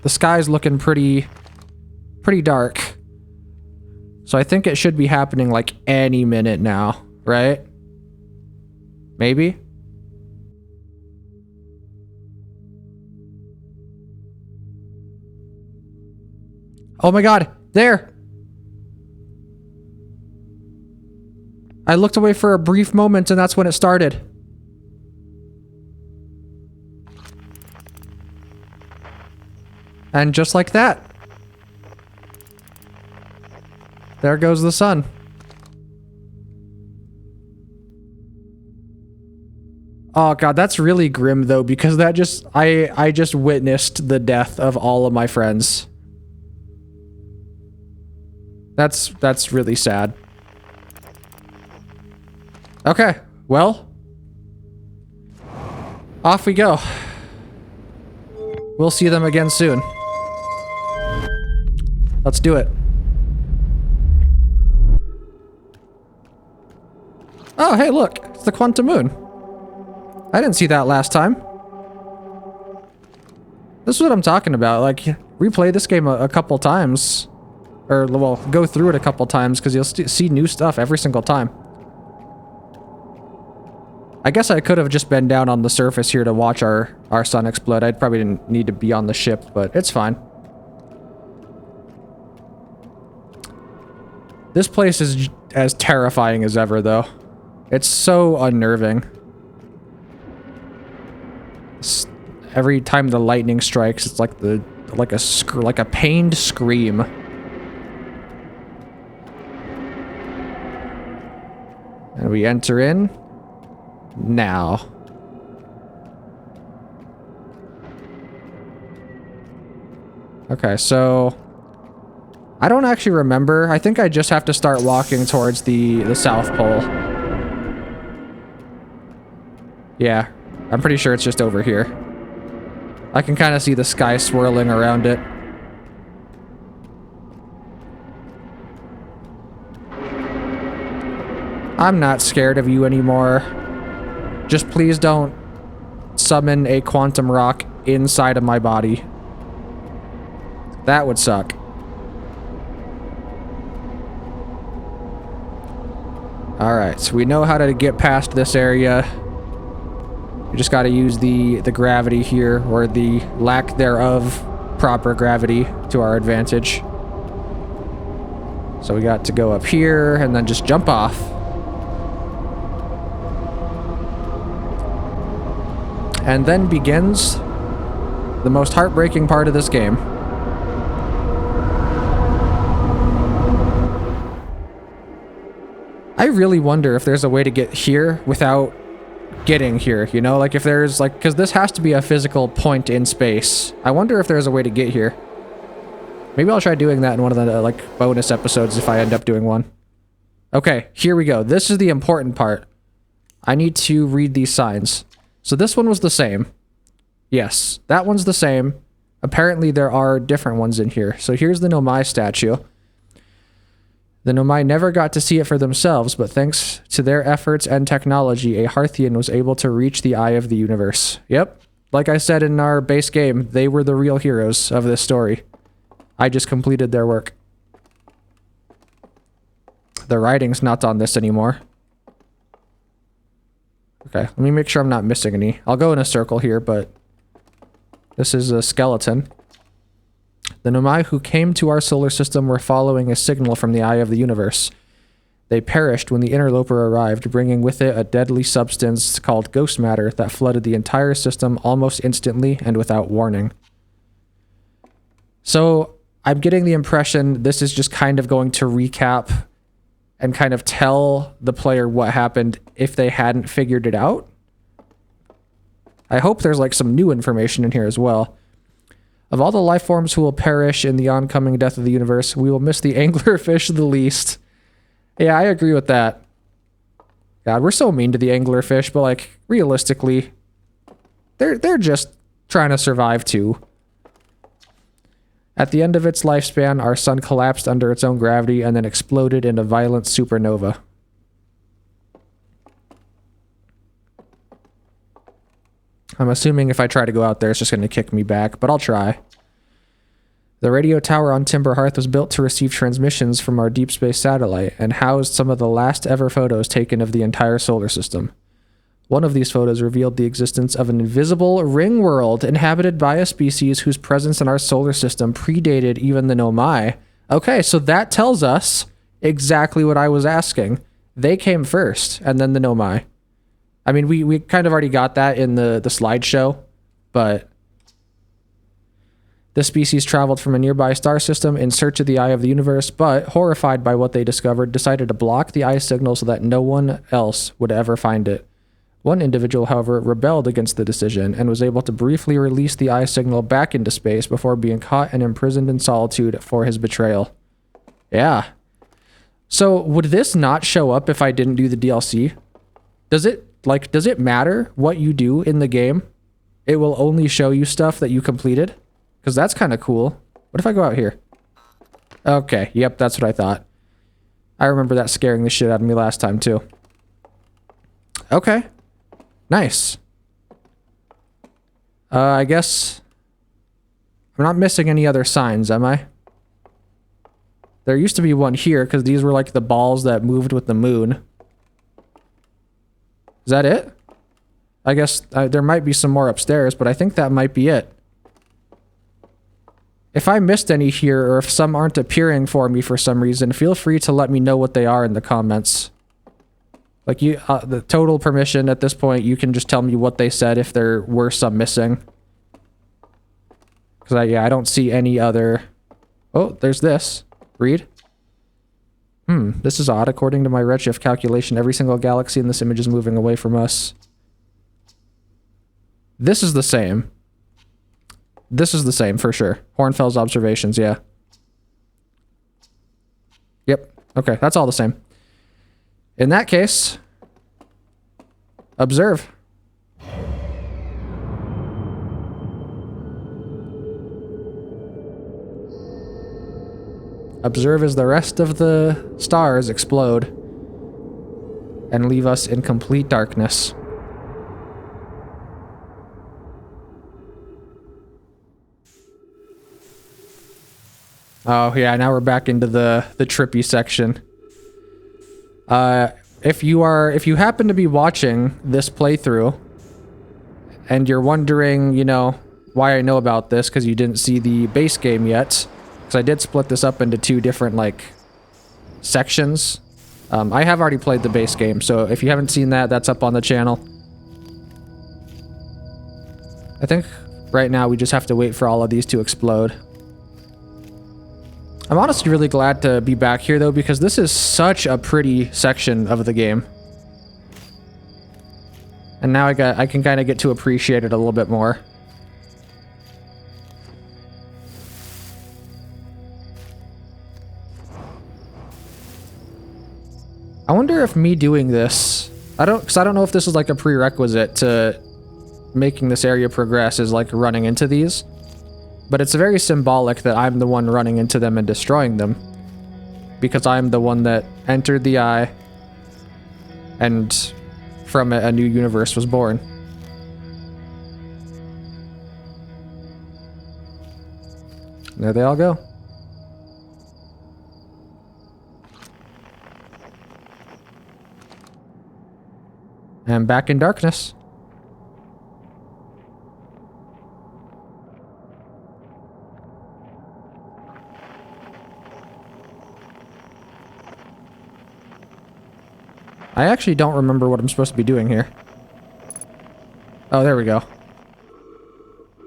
Speaker 1: sky's looking pretty dark. So I think it should be happening like any minute now, right? Maybe? Oh my god, there! I looked away for a brief moment and that's when it started. And just like that, there goes the sun. Oh god, that's really grim though, because that just, I just witnessed the death of all of my friends. That's really sad. Okay, well, off we go. We'll see them again soon. Let's do it. Oh, hey, look, it's the quantum moon. I didn't see that last time. This is what I'm talking about. Like, replay this game a couple times. Or, well, go through it a couple times because you'll see new stuff every single time. I guess I could have just been down on the surface here to watch our sun explode. I probably didn't need to be on the ship, but it's fine. This place is as terrifying as ever, though. It's so unnerving. Every time the lightning strikes, it's like a pained scream. And we enter in now. Okay, so I don't actually remember. I think I just have to start walking towards the South Pole. Yeah, I'm pretty sure it's just over here. I can kind of see the sky swirling around it. I'm not scared of you anymore. Just please don't summon a quantum rock inside of my body. That would suck. Alright, so we know how to get past this area. You just got to use the gravity here, or the lack thereof proper gravity, to our advantage. So we got to go up here and then just jump off. And then begins the most heartbreaking part of this game. I really wonder if there's a way to get here without getting here, you know? Like if there's like, because this has to be a physical point in space. I wonder if there's a way to get here. Maybe I'll try doing that in one of the like bonus episodes if I end up doing one. Okay, here we go. This is the important part. I need to read these signs. So this one was the same. Yes, that one's the same. Apparently there are different ones in here. So here's the Nomai statue. The Nomai never got to see it for themselves, but thanks to their efforts and technology, a Hearthian was able to reach the eye of the universe. Yep, like I said in our base game, they were the real heroes of this story. I just completed their work. The writing's not on this anymore. Okay, let me make sure I'm not missing any. I'll go in a circle here, but this is a skeleton. The Nomai who came to our solar system were following a signal from the eye of the universe. They perished when the interloper arrived, bringing with it a deadly substance called ghost matter that flooded the entire system almost instantly and without warning. So, I'm getting the impression this is just kind of going to recap and kind of tell the player what happened if they hadn't figured it out. I hope there's like some new information in here as well. Of all the life forms who will perish in the oncoming death of the universe, we will miss the anglerfish the least. Yeah, I agree with that. God, we're so mean to the anglerfish, but like realistically, they're just trying to survive too. At the end of its lifespan, our sun collapsed under its own gravity and then exploded in a violent supernova. I'm assuming if I try to go out there, it's just going to kick me back, but I'll try. The radio tower on Timber Hearth was built to receive transmissions from our deep space satellite and housed some of the last ever photos taken of the entire solar system. One of these photos revealed the existence of an invisible ring world inhabited by a species whose presence in our solar system predated even the Nomai. Okay, so that tells us exactly what I was asking. They came first, and then the Nomai. I mean, we kind of already got that in the slideshow, but the species traveled from a nearby star system in search of the eye of the universe, but horrified by what they discovered, decided to block the eye signal so that no one else would ever find it. One individual, however, rebelled against the decision and was able to briefly release the eye signal back into space before being caught and imprisoned in solitude for his betrayal. Yeah. So would this not show up if I didn't do the DLC? Does it matter what you do in the game? It will only show you stuff that you completed? Because that's kind of cool. What if I go out here? Okay, yep, that's what I thought. I remember that scaring the shit out of me last time, too. Okay. Nice. I guess I'm not missing any other signs, am I? There used to be one here, because these were like the balls that moved with the moon. Is that it? I guess there might be some more upstairs, but I think that might be it. If I missed any here, or if some aren't appearing for me for some reason, feel free to let me know what they are in the comments. Like, the total permission at this point, you can just tell me what they said if there were some missing. Because, I don't see any other... Oh, there's this. Read. This is odd. According to my redshift calculation, every single galaxy in this image is moving away from us. This is the same. This is the same, for sure. Hornfels observations, yeah. Yep. Okay, that's all the same. In that case, observe. Observe as the rest of the stars explode and leave us in complete darkness. Oh yeah, now we're back into the trippy section. If you happen to be watching this playthrough and you're wondering, you know, why I know about this, because you didn't see the base game yet. Because I did split this up into 2 different, like, sections. I have already played the base game, so if you haven't seen that, that's up on the channel. I think right now we just have to wait for all of these to explode. I'm honestly really glad to be back here, though, because this is such a pretty section of the game. And now I can kind of get to appreciate it a little bit more. I wonder if me doing this, because I don't know if this is like a prerequisite to making this area progress, is like running into these. But it's very symbolic that I'm the one running into them and destroying them. Because I'm the one that entered the eye, and from it, a new universe was born. There they all go. And back in darkness. I actually don't remember what I'm supposed to be doing here. Oh, there we go.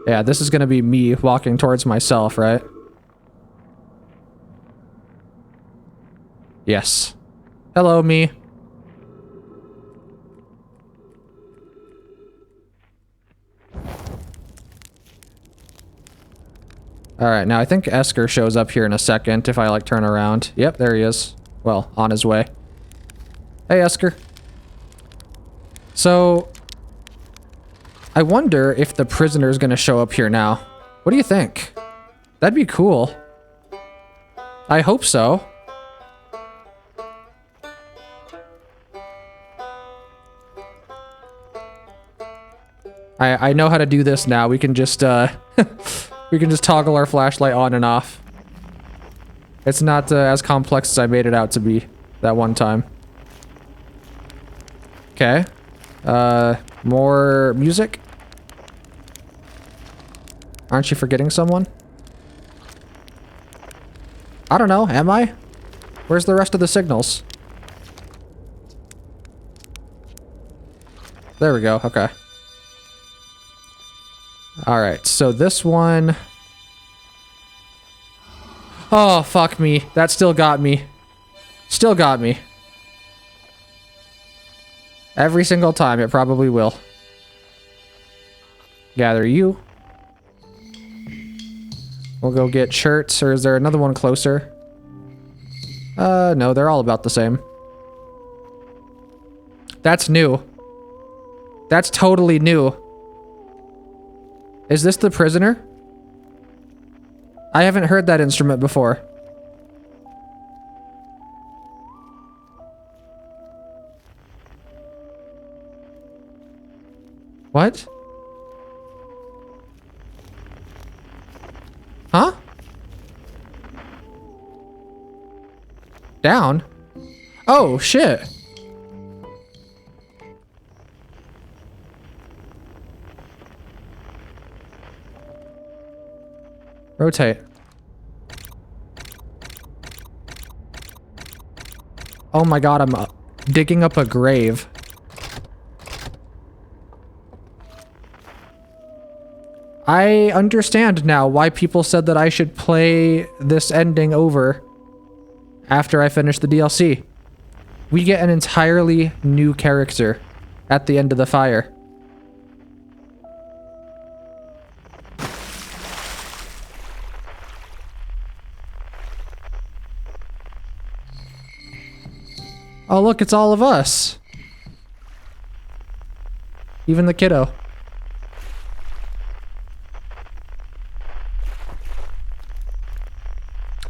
Speaker 1: Yeah, this is gonna be me walking towards myself, right? Yes. Hello, me. Alright, now I think Esker shows up here in a second if I, like, turn around. Yep, there he is. Well, on his way. Hey, Esker. So, I wonder if the prisoner's gonna show up here now. What do you think? That'd be cool. I hope so. I know how to do this now. We can just, we can just toggle our flashlight on and off. It's not as complex as I made it out to be that one time. Okay. More music? Aren't you forgetting someone? I don't know, am I? Where's the rest of the signals? There we go, okay. Alright, so this one... Oh, fuck me. That still got me. Still got me. Every single time, it probably will. Gather you. We'll go get shirts, or is there another one closer? No, they're all about the same. That's new. That's totally new. Is this the prisoner? I haven't heard that instrument before. What? Huh? Down? Oh, shit. Rotate. Oh my god, I'm digging up a grave. I understand now why people said that I should play this ending over after I finish the DLC. We get an entirely new character at the end of the fire. Oh look, it's all of us. Even the kiddo.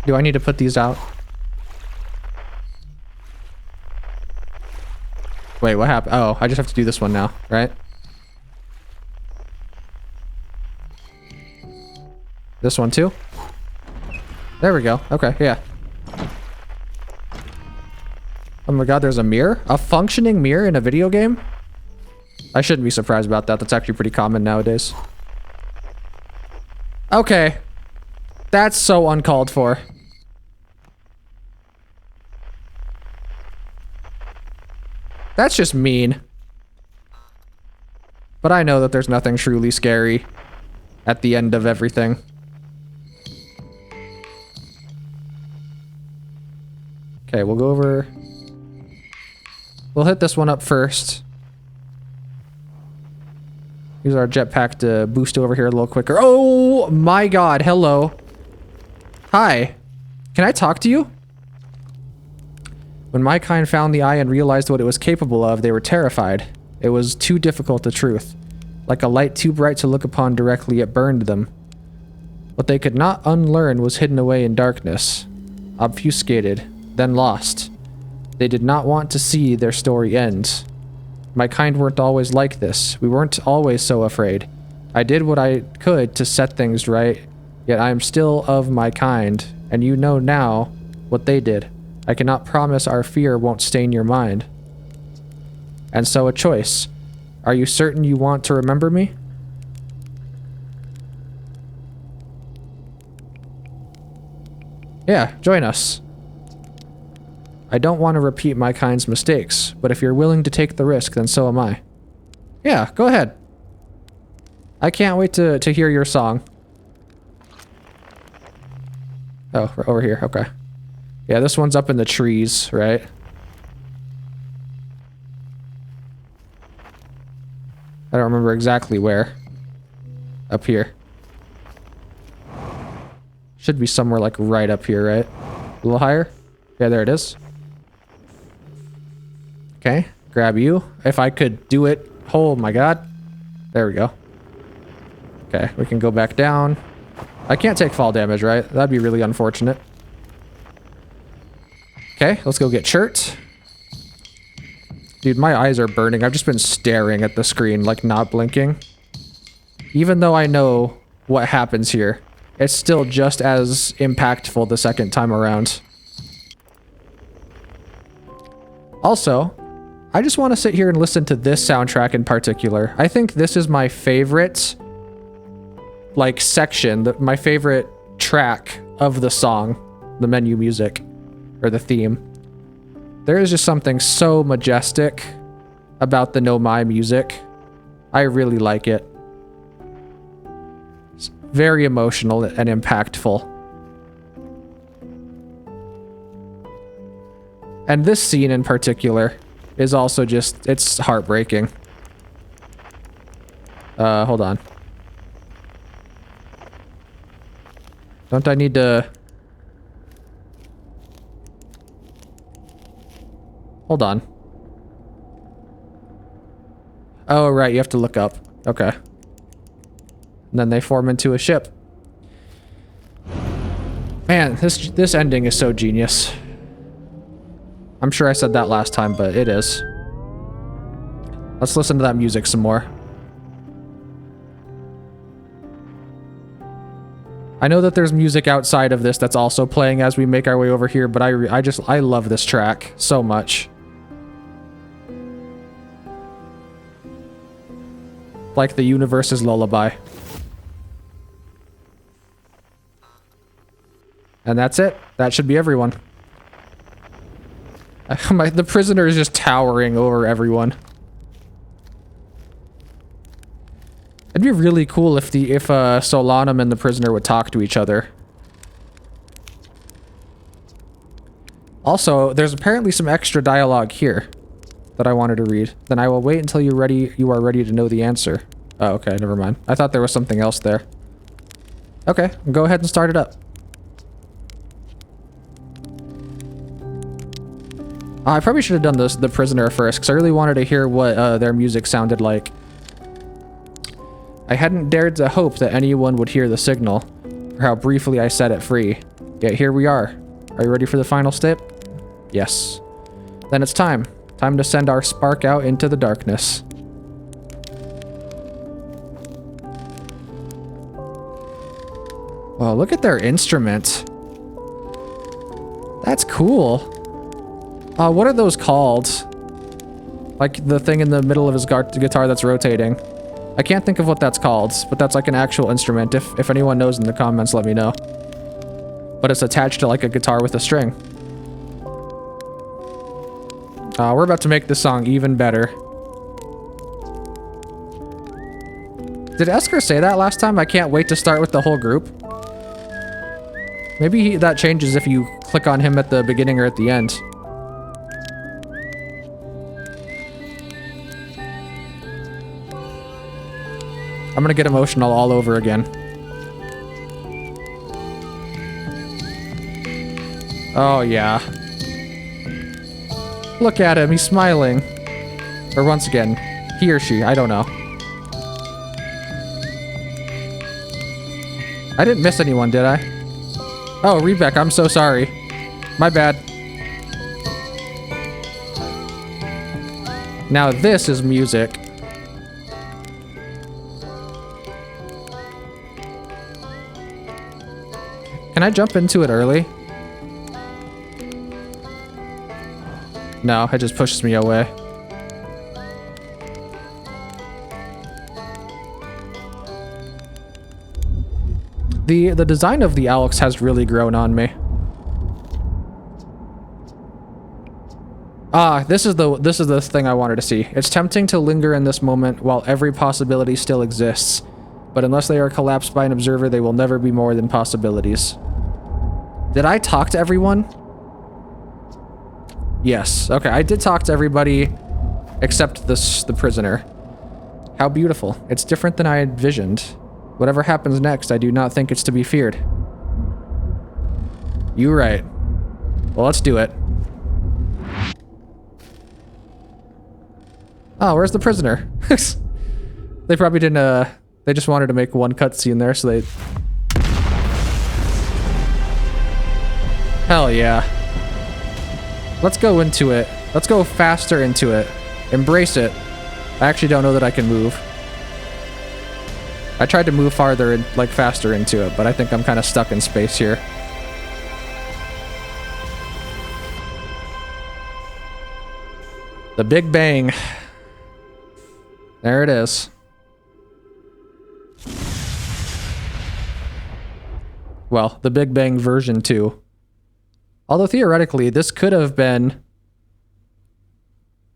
Speaker 1: Do I need to put these out? Wait, what happened? Oh, I just have to do this one now, right? This one too? There we go. Okay, yeah. Oh my god, there's a mirror? A functioning mirror in a video game? I shouldn't be surprised about that. That's actually pretty common nowadays. Okay. That's so uncalled for. That's just mean. But I know that there's nothing truly scary at the end of everything. Okay, we'll go over... We'll hit this one up first. Use our jetpack to boost over here a little quicker. Oh my god, hello. Hi. Can I talk to you? When my kind found the eye and realized what it was capable of, they were terrified. It was too difficult a truth. Like a light too bright to look upon directly, it burned them. What they could not unlearn was hidden away in darkness. Obfuscated, then lost. They did not want to see their story end. My kind weren't always like this. We weren't always so afraid. I did what I could to set things right, yet I am still of my kind, and you know now what they did. I cannot promise our fear won't stain your mind. And so a choice. Are you certain you want to remember me? Yeah, join us. I don't want to repeat my kind's mistakes, but if you're willing to take the risk, then so am I. Yeah, go ahead. I can't wait to hear your song. Oh, we're over here, okay. Yeah, this one's up in the trees, right? I don't remember exactly where. Up here. Should be somewhere like right up here, right? A little higher? Yeah, there it is. Okay, grab you. If I could do it. Oh my god. There we go. Okay, we can go back down. I can't take fall damage, right? That'd be really unfortunate. Okay, let's go get Chert. Dude, my eyes are burning. I've just been staring at the screen, like not blinking. Even though I know what happens here, it's still just as impactful the second time around. Also, I just want to sit here and listen to this soundtrack in particular. I think this is my favorite, like, section, my favorite track of the song, the menu music, or the theme. There is just something so majestic about the No Mai music. I really like it. It's very emotional and impactful. And this scene in particular is also just, it's heartbreaking. Hold on. Don't I need to... Hold on. Oh, right, you have to look up. Okay. And then they form into a ship. Man, this ending is so genius. I'm sure I said that last time, but it is. Let's listen to that music some more. I know that there's music outside of this that's also playing as we make our way over here, but I love this track so much. Like the universe's lullaby. And that's it. That should be everyone. The prisoner is just towering over everyone. It'd be really cool if Solanum and the prisoner would talk to each other. Also, there's apparently some extra dialogue here that I wanted to read. Then I will wait until you are ready to know the answer. Oh, okay, never mind. I thought there was something else there. Okay, go ahead and start it up. I probably should have done the prisoner first, because I really wanted to hear what their music sounded like. I hadn't dared to hope that anyone would hear the signal, or how briefly I set it free. Yet here we are. Are you ready for the final step? Yes. Then it's time. Time to send our spark out into the darkness. Oh, look at their instrument. That's cool. What are those called? Like the thing in the middle of his guitar that's rotating. I can't think of what that's called, but that's like an actual instrument. If anyone knows in the comments, let me know. But it's attached to like a guitar with a string. We're about to make this song even better. Did Esker say that last time? I can't wait to start with the whole group. Maybe that changes if you click on him at the beginning or at the end. I'm gonna get emotional all over again. Oh, yeah. Look at him, he's smiling. Or once again, he or she, I don't know. I didn't miss anyone, did I? Oh, Rebecca, I'm so sorry. My bad. Now this is music. Can I jump into it early? No, it just pushes me away. The design of the Alex has really grown on me. This is the thing I wanted to see. It's tempting to linger in this moment while every possibility still exists. But unless they are collapsed by an observer, they will never be more than possibilities. Did I talk to everyone? Yes. Okay, I did talk to everybody except the prisoner. How beautiful. It's different than I envisioned. Whatever happens next, I do not think it's to be feared. You're right. Well, let's do it. Oh, where's the prisoner? They probably didn't, they just wanted to make one cutscene there, so they... Hell yeah. Let's go into it. Let's go faster into it. Embrace it. I actually don't know that I can move. I tried to move farther and, like, faster into it, but I think I'm kind of stuck in space here. The Big Bang. There it is. Well, the Big Bang version 2. Although theoretically, this could have been,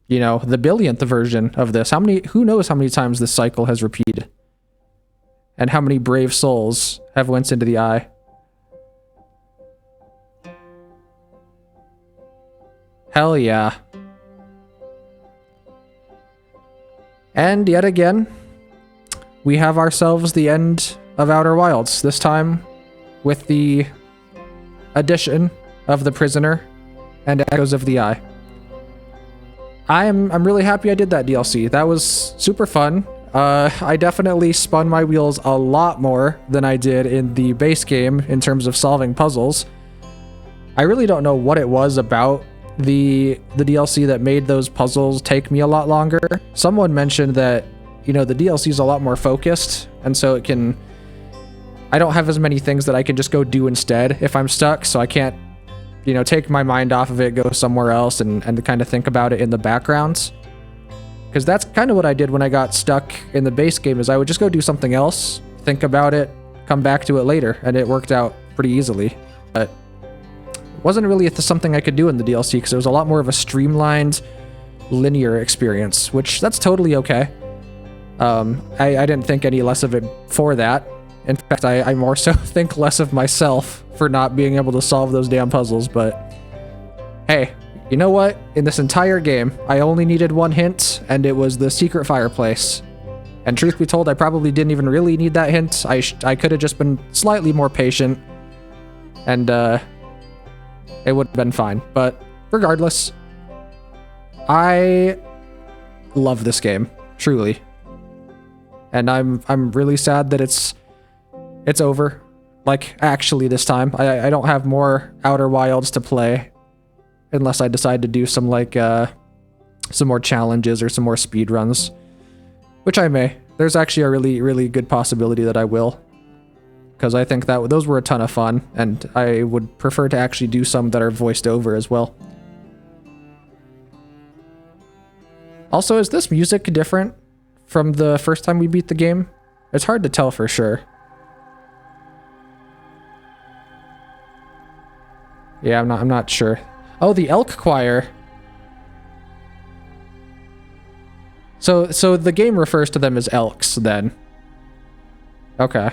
Speaker 1: you know, the billionth version of this. Who knows how many times this cycle has repeated? And how many brave souls have went into the eye? Hell yeah. And yet again, we have ourselves the end of Outer Wilds, this time with the addition of the prisoner and Echoes of the Eye. I'm really happy I did that DLC. That was super fun. I definitely spun my wheels a lot more than I did in the base game in terms of solving puzzles. I really don't know what it was about the DLC that made those puzzles take me a lot longer. Someone mentioned that, you know, the DLC is a lot more focused, and so it can... I don't have as many things that I can just go do instead if I'm stuck, so I can't, you know, take my mind off of it, go somewhere else, and kind of think about it in the background. Because that's kind of what I did when I got stuck in the base game, is I would just go do something else, think about it, come back to it later, and it worked out pretty easily. But it wasn't really something I could do in the DLC, because it was a lot more of a streamlined, linear experience, which that's totally okay. I didn't think any less of it for that. In fact, I more so think less of myself for not being able to solve those damn puzzles, but hey, you know what? In this entire game, I only needed one hint, and it was the secret fireplace. And truth be told, I probably didn't even really need that hint. I could have just been slightly more patient, and it would have been fine. But regardless, I love this game, truly. And I'm really sad that it's over. Like, actually this time. I don't have more Outer Wilds to play. Unless I decide to do some, like, some more challenges or some more speed runs. Which I may. There's actually a really, really good possibility that I will. Because I think that those were a ton of fun. And I would prefer to actually do some that are voiced over as well. Also, is this music different from the first time we beat the game? It's hard to tell for sure. Yeah, I'm not sure. Oh, the elk choir. So the game refers to them as elks then. Okay.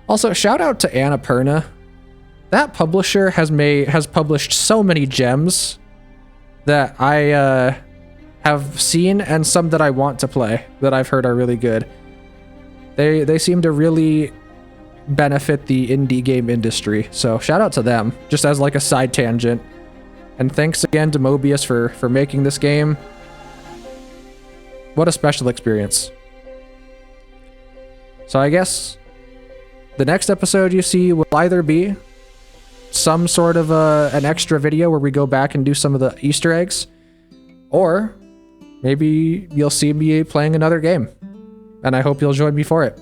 Speaker 1: Also, shout out to Annapurna. That publisher has published so many gems that I have seen, and some that I want to play that I've heard are really good. They seem to really benefit the indie game industry, so shout out to them, just as like a side tangent. And thanks again to Mobius for making this game. What a special experience. So I guess the next episode you see will either be some sort of an extra video where we go back and do some of the Easter eggs, or maybe you'll see me playing another game, and I hope you'll join me for it.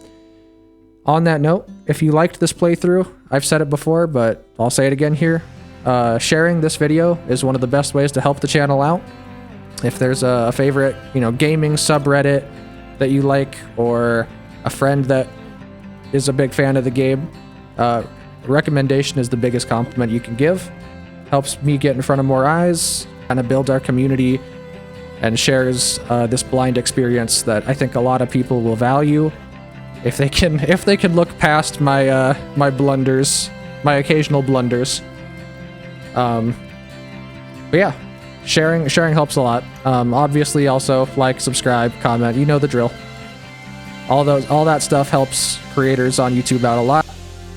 Speaker 1: On that note, if you liked this playthrough, I've said it before, but I'll say it again here, sharing this video is one of the best ways to help the channel out. If there's a favorite, gaming subreddit that you like, or a friend that is a big fan of the game, recommendation is the biggest compliment you can give. Helps me get in front of more eyes, kind of build our community, and shares this blind experience that I think a lot of people will value if they can look past my my blunders, my occasional blunders. But yeah, sharing helps a lot. Obviously, also like, subscribe, comment. You know the drill. All that stuff helps creators on YouTube out a lot.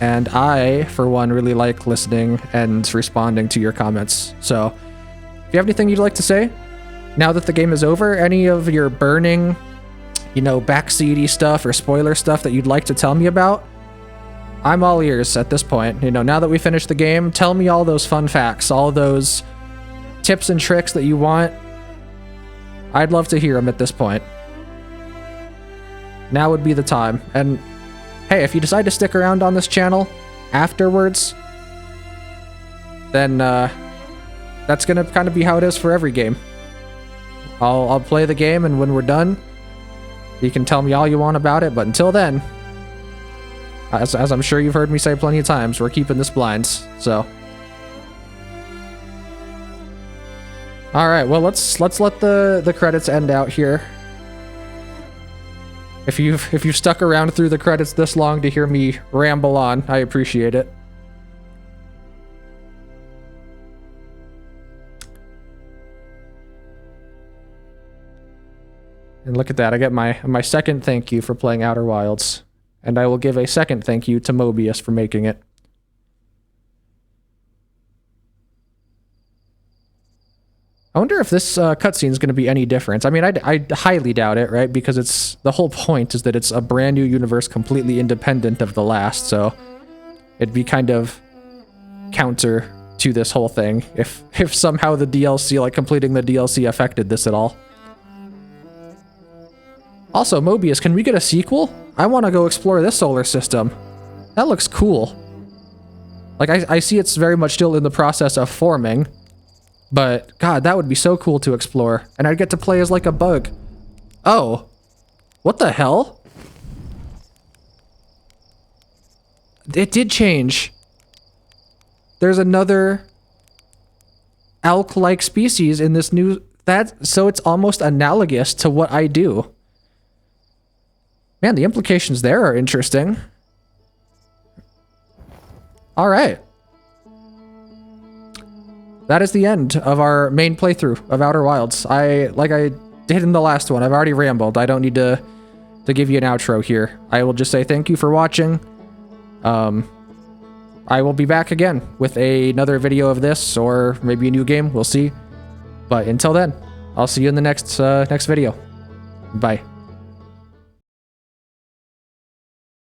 Speaker 1: And I, for one, really like listening and responding to your comments. So if you have anything you'd like to say, now that the game is over, any of your burning, backseaty stuff or spoiler stuff that you'd like to tell me about, I'm all ears at this point. Now that we finished the game, tell me all those fun facts, all those tips and tricks that you want. I'd love to hear them at this point. Now would be the time. And hey, if you decide to stick around on this channel afterwards, then that's gonna kind of be how it is for every game. I'll play the game, and when we're done, you can tell me all you want about it, but until then, as I'm sure you've heard me say plenty of times, we're keeping this blinds, so. Alright, well, let's let the credits end out here. If you've stuck around through the credits this long to hear me ramble on, I appreciate it. And look at that, I get my second thank you for playing Outer Wilds. And I will give a second thank you to Mobius for making it. I wonder if this cutscene is going to be any different. I mean, I highly doubt it, right? Because it's the whole point is that it's a brand new universe completely independent of the last, so it'd be kind of counter to this whole thing if somehow the DLC, like completing the DLC, affected this at all. Also, Mobius, can we get a sequel? I want to go explore this solar system. That looks cool. Like, I see it's very much still in the process of forming, but god, that would be so cool to explore. And I'd get to play as like a bug. Oh. What the hell? It did change. There's another elk-like species in this new... So it's almost analogous to what I do. Man, the implications there are interesting. Alright. That is the end of our main playthrough of Outer Wilds. Like I did in the last one, I've already rambled. I don't need to give you an outro here. I will just say thank you for watching. I will be back again with another video of this, or maybe a new game, we'll see. But until then, I'll see you in the next video. Bye.